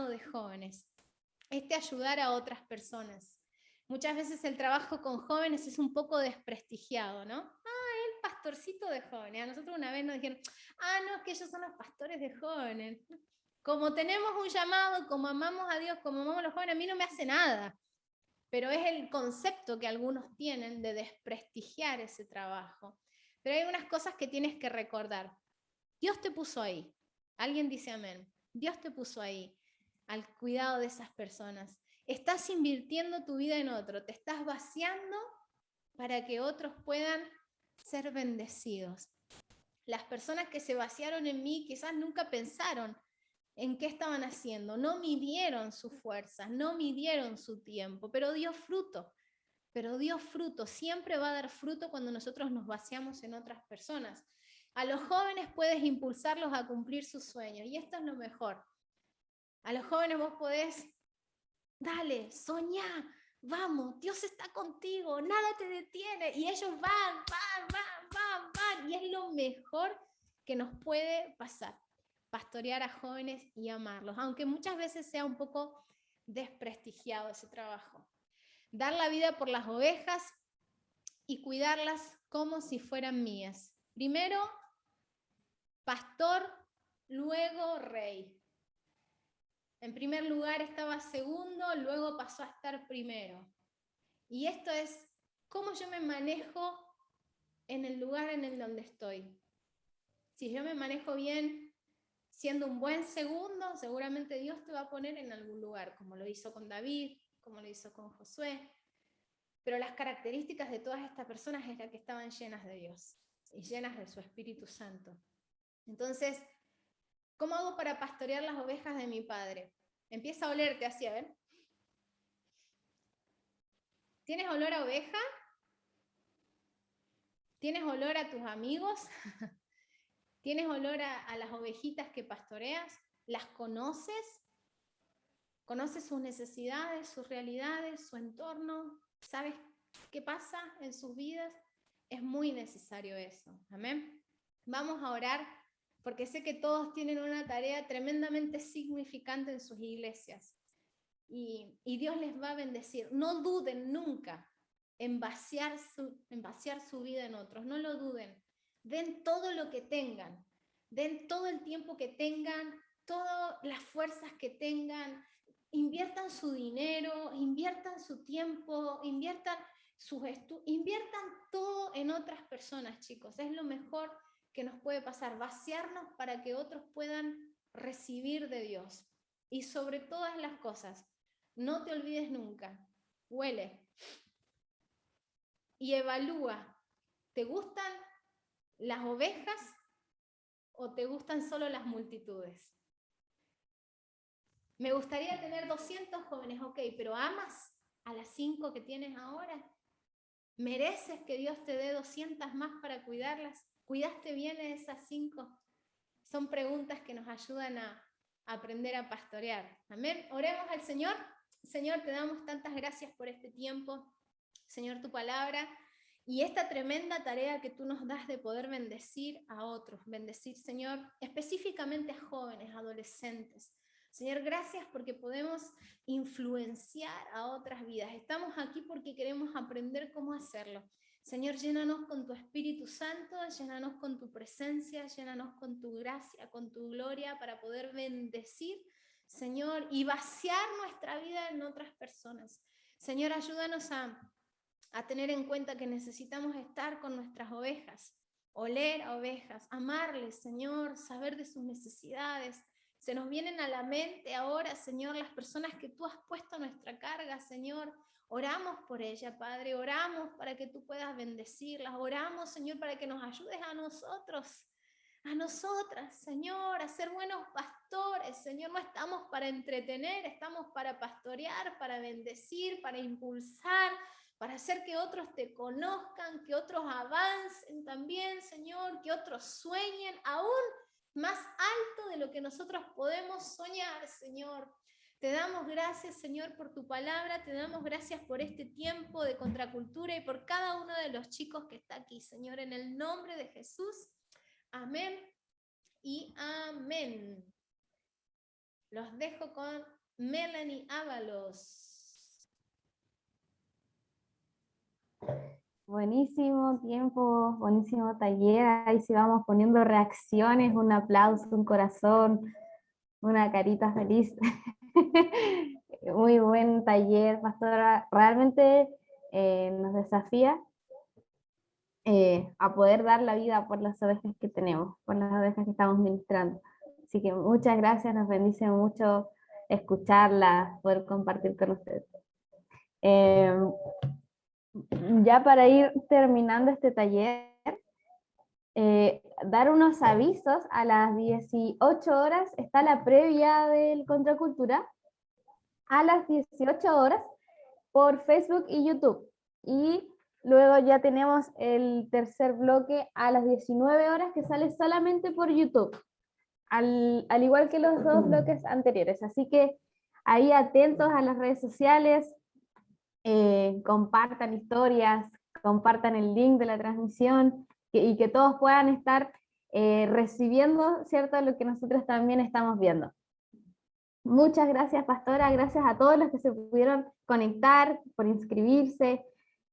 de jóvenes, ayudar a otras personas. Muchas veces el trabajo con jóvenes es un poco desprestigiado, ¿no? El pastorcito de jóvenes. A nosotros una vez nos dijeron, no, es que ellos son los pastores de jóvenes. Como tenemos un llamado, como amamos a Dios, como amamos a los jóvenes, a mí no me hace nada. Pero es el concepto que algunos tienen de desprestigiar ese trabajo. Pero hay unas cosas que tienes que recordar. Dios te puso ahí. Alguien dice amén. Dios te puso ahí, al cuidado de esas personas. Estás invirtiendo tu vida en otro. Te estás vaciando para que otros puedan ser bendecidos. Las personas que se vaciaron en mí quizás nunca pensaron en qué estaban haciendo, no midieron sus fuerzas, no midieron su tiempo, pero dio fruto. Siempre va a dar fruto cuando nosotros nos vaciamos en otras personas. A los jóvenes puedes impulsarlos a cumplir sus sueños, y esto es lo mejor. A los jóvenes vos podés, dale, soñá, vamos, Dios está contigo, nada te detiene, y ellos van, y es lo mejor que nos puede pasar. Pastorear a jóvenes y amarlos, aunque muchas veces sea un poco desprestigiado ese trabajo. Dar la vida por las ovejas y cuidarlas como si fueran mías. Primero, pastor, luego rey. En primer lugar estaba segundo, luego pasó a estar primero. Y esto es cómo yo me manejo en el lugar en el donde estoy. Si yo me manejo bien siendo un buen segundo, seguramente Dios te va a poner en algún lugar, como lo hizo con David, como lo hizo con Josué. Pero las características de todas estas personas eran que estaban llenas de Dios y llenas de su Espíritu Santo. Entonces, ¿cómo hago para pastorear las ovejas de mi padre? Empieza a olerte así, a ver. ¿Tienes olor a oveja? ¿Tienes olor a tus amigos? ¿Tienes olor a las ovejitas que pastoreas? ¿Las conoces? ¿Conoces sus necesidades, sus realidades, su entorno? ¿Sabes qué pasa en sus vidas? Es muy necesario eso. Amén. Vamos a orar porque sé que todos tienen una tarea tremendamente significante en sus iglesias. Y Dios les va a bendecir. No duden nunca en vaciar su vida en otros. No lo duden. Den todo lo que tengan. Den todo el tiempo que tengan, todas las fuerzas que tengan. Inviertan su dinero, inviertan su tiempo, inviertan sus estudios, inviertan todo en otras personas, chicos. Es lo mejor que nos puede pasar, vaciarnos para que otros puedan recibir de Dios. Y sobre todas las cosas, no te olvides nunca, huele y evalúa, ¿te gustan las ovejas o te gustan solo las multitudes? Me gustaría tener 200 jóvenes, ok, pero ¿amas a las 5 que tienes ahora? ¿Mereces que Dios te dé 200 más para cuidarlas? ¿Cuidaste bien de esas 5? Son preguntas que nos ayudan a aprender a pastorear. Amén. Oremos al Señor. Señor, te damos tantas gracias por este tiempo. Señor, tu palabra y esta tremenda tarea que tú nos das de poder bendecir a otros. Bendecir, Señor, específicamente a jóvenes, adolescentes. Señor, gracias porque podemos influenciar a otras vidas. Estamos aquí porque queremos aprender cómo hacerlo. Señor, llénanos con tu Espíritu Santo, llénanos con tu presencia, llénanos con tu gracia, con tu gloria para poder bendecir, Señor, y vaciar nuestra vida en otras personas. Señor, ayúdanos a tener en cuenta que necesitamos estar con nuestras ovejas, oler a ovejas, amarles, Señor, saber de sus necesidades. Se nos vienen a la mente ahora, Señor, las personas que tú has puesto a nuestra carga, Señor. Oramos por ella, Padre, oramos para que tú puedas bendecirlas, oramos, Señor, para que nos ayudes a nosotros, a nosotras, Señor, a ser buenos pastores, Señor. No estamos para entretener, estamos para pastorear, para bendecir, para impulsar, para hacer que otros te conozcan, que otros avancen también, Señor, que otros sueñen aún más alto de lo que nosotros podemos soñar, Señor. Te damos gracias, Señor, por tu palabra, te damos gracias por este tiempo de contracultura y por cada uno de los chicos que está aquí, Señor, en el nombre de Jesús. Amén y amén. Los dejo con Melanie Ábalos. Buenísimo tiempo, buenísimo taller. Ahí sí vamos poniendo reacciones, un aplauso, un corazón, una carita feliz. Muy buen taller, pastora. Realmente nos desafía a poder dar la vida por las ovejas que tenemos, por las ovejas que estamos ministrando. Así que muchas gracias, nos bendice mucho escucharlas, poder compartir con ustedes. Ya para ir terminando este taller, dar unos avisos. A las 18 horas está la previa del Contracultura, a las 18 horas por Facebook y YouTube, y luego ya tenemos el tercer bloque a las 19 horas que sale solamente por YouTube, al igual que los dos bloques anteriores. Así que ahí atentos a las redes sociales, compartan historias, compartan el link de la transmisión y que todos puedan estar recibiendo, ¿cierto?, lo que nosotros también estamos viendo. Muchas gracias, pastora, gracias a todos los que se pudieron conectar, por inscribirse.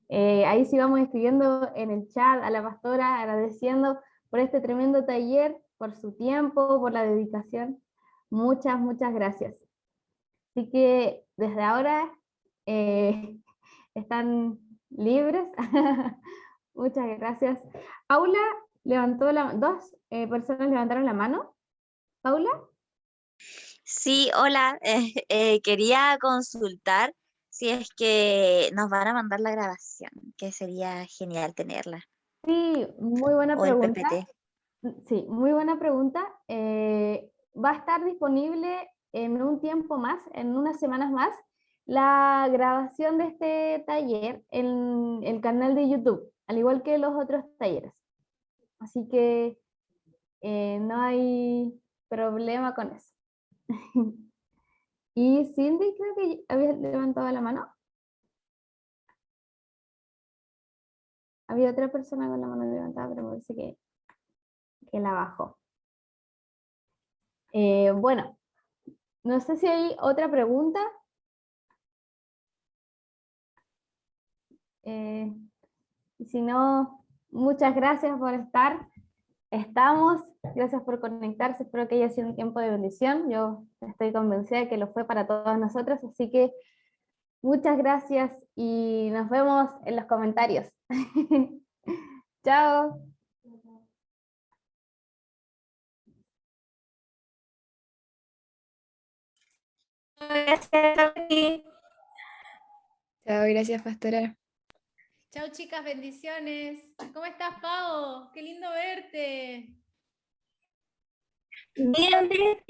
Ahí sí vamos escribiendo en el chat a la pastora, agradeciendo por este tremendo taller, por su tiempo, por la dedicación. Muchas, muchas gracias. Así que desde ahora están libres. Muchas gracias. Paula levantó dos personas levantaron la mano. Paula. Sí, hola. Quería consultar si es que nos van a mandar la grabación, que sería genial tenerla, Sí, muy buena o el pregunta. PPT. Sí, muy buena pregunta. Va a estar disponible en un tiempo más, en unas semanas más, la grabación de este taller en el canal de YouTube, al igual que los otros talleres. Así que no hay problema con eso. Y Cindy, creo que había levantado la mano. Había otra persona con la mano levantada, pero me parece que la bajó. Bueno, no sé si hay otra pregunta. Y si no, muchas gracias por estar. Estamos, gracias por conectarse. Espero que haya sido un tiempo de bendición. Yo estoy convencida de que lo fue para todos nosotros, así que muchas gracias y nos vemos en los comentarios. Chao. Gracias, Gaby. Chao, gracias, pastora. Chau, chicas, bendiciones. ¿Cómo estás, Pau? Qué lindo verte. Bien, bien.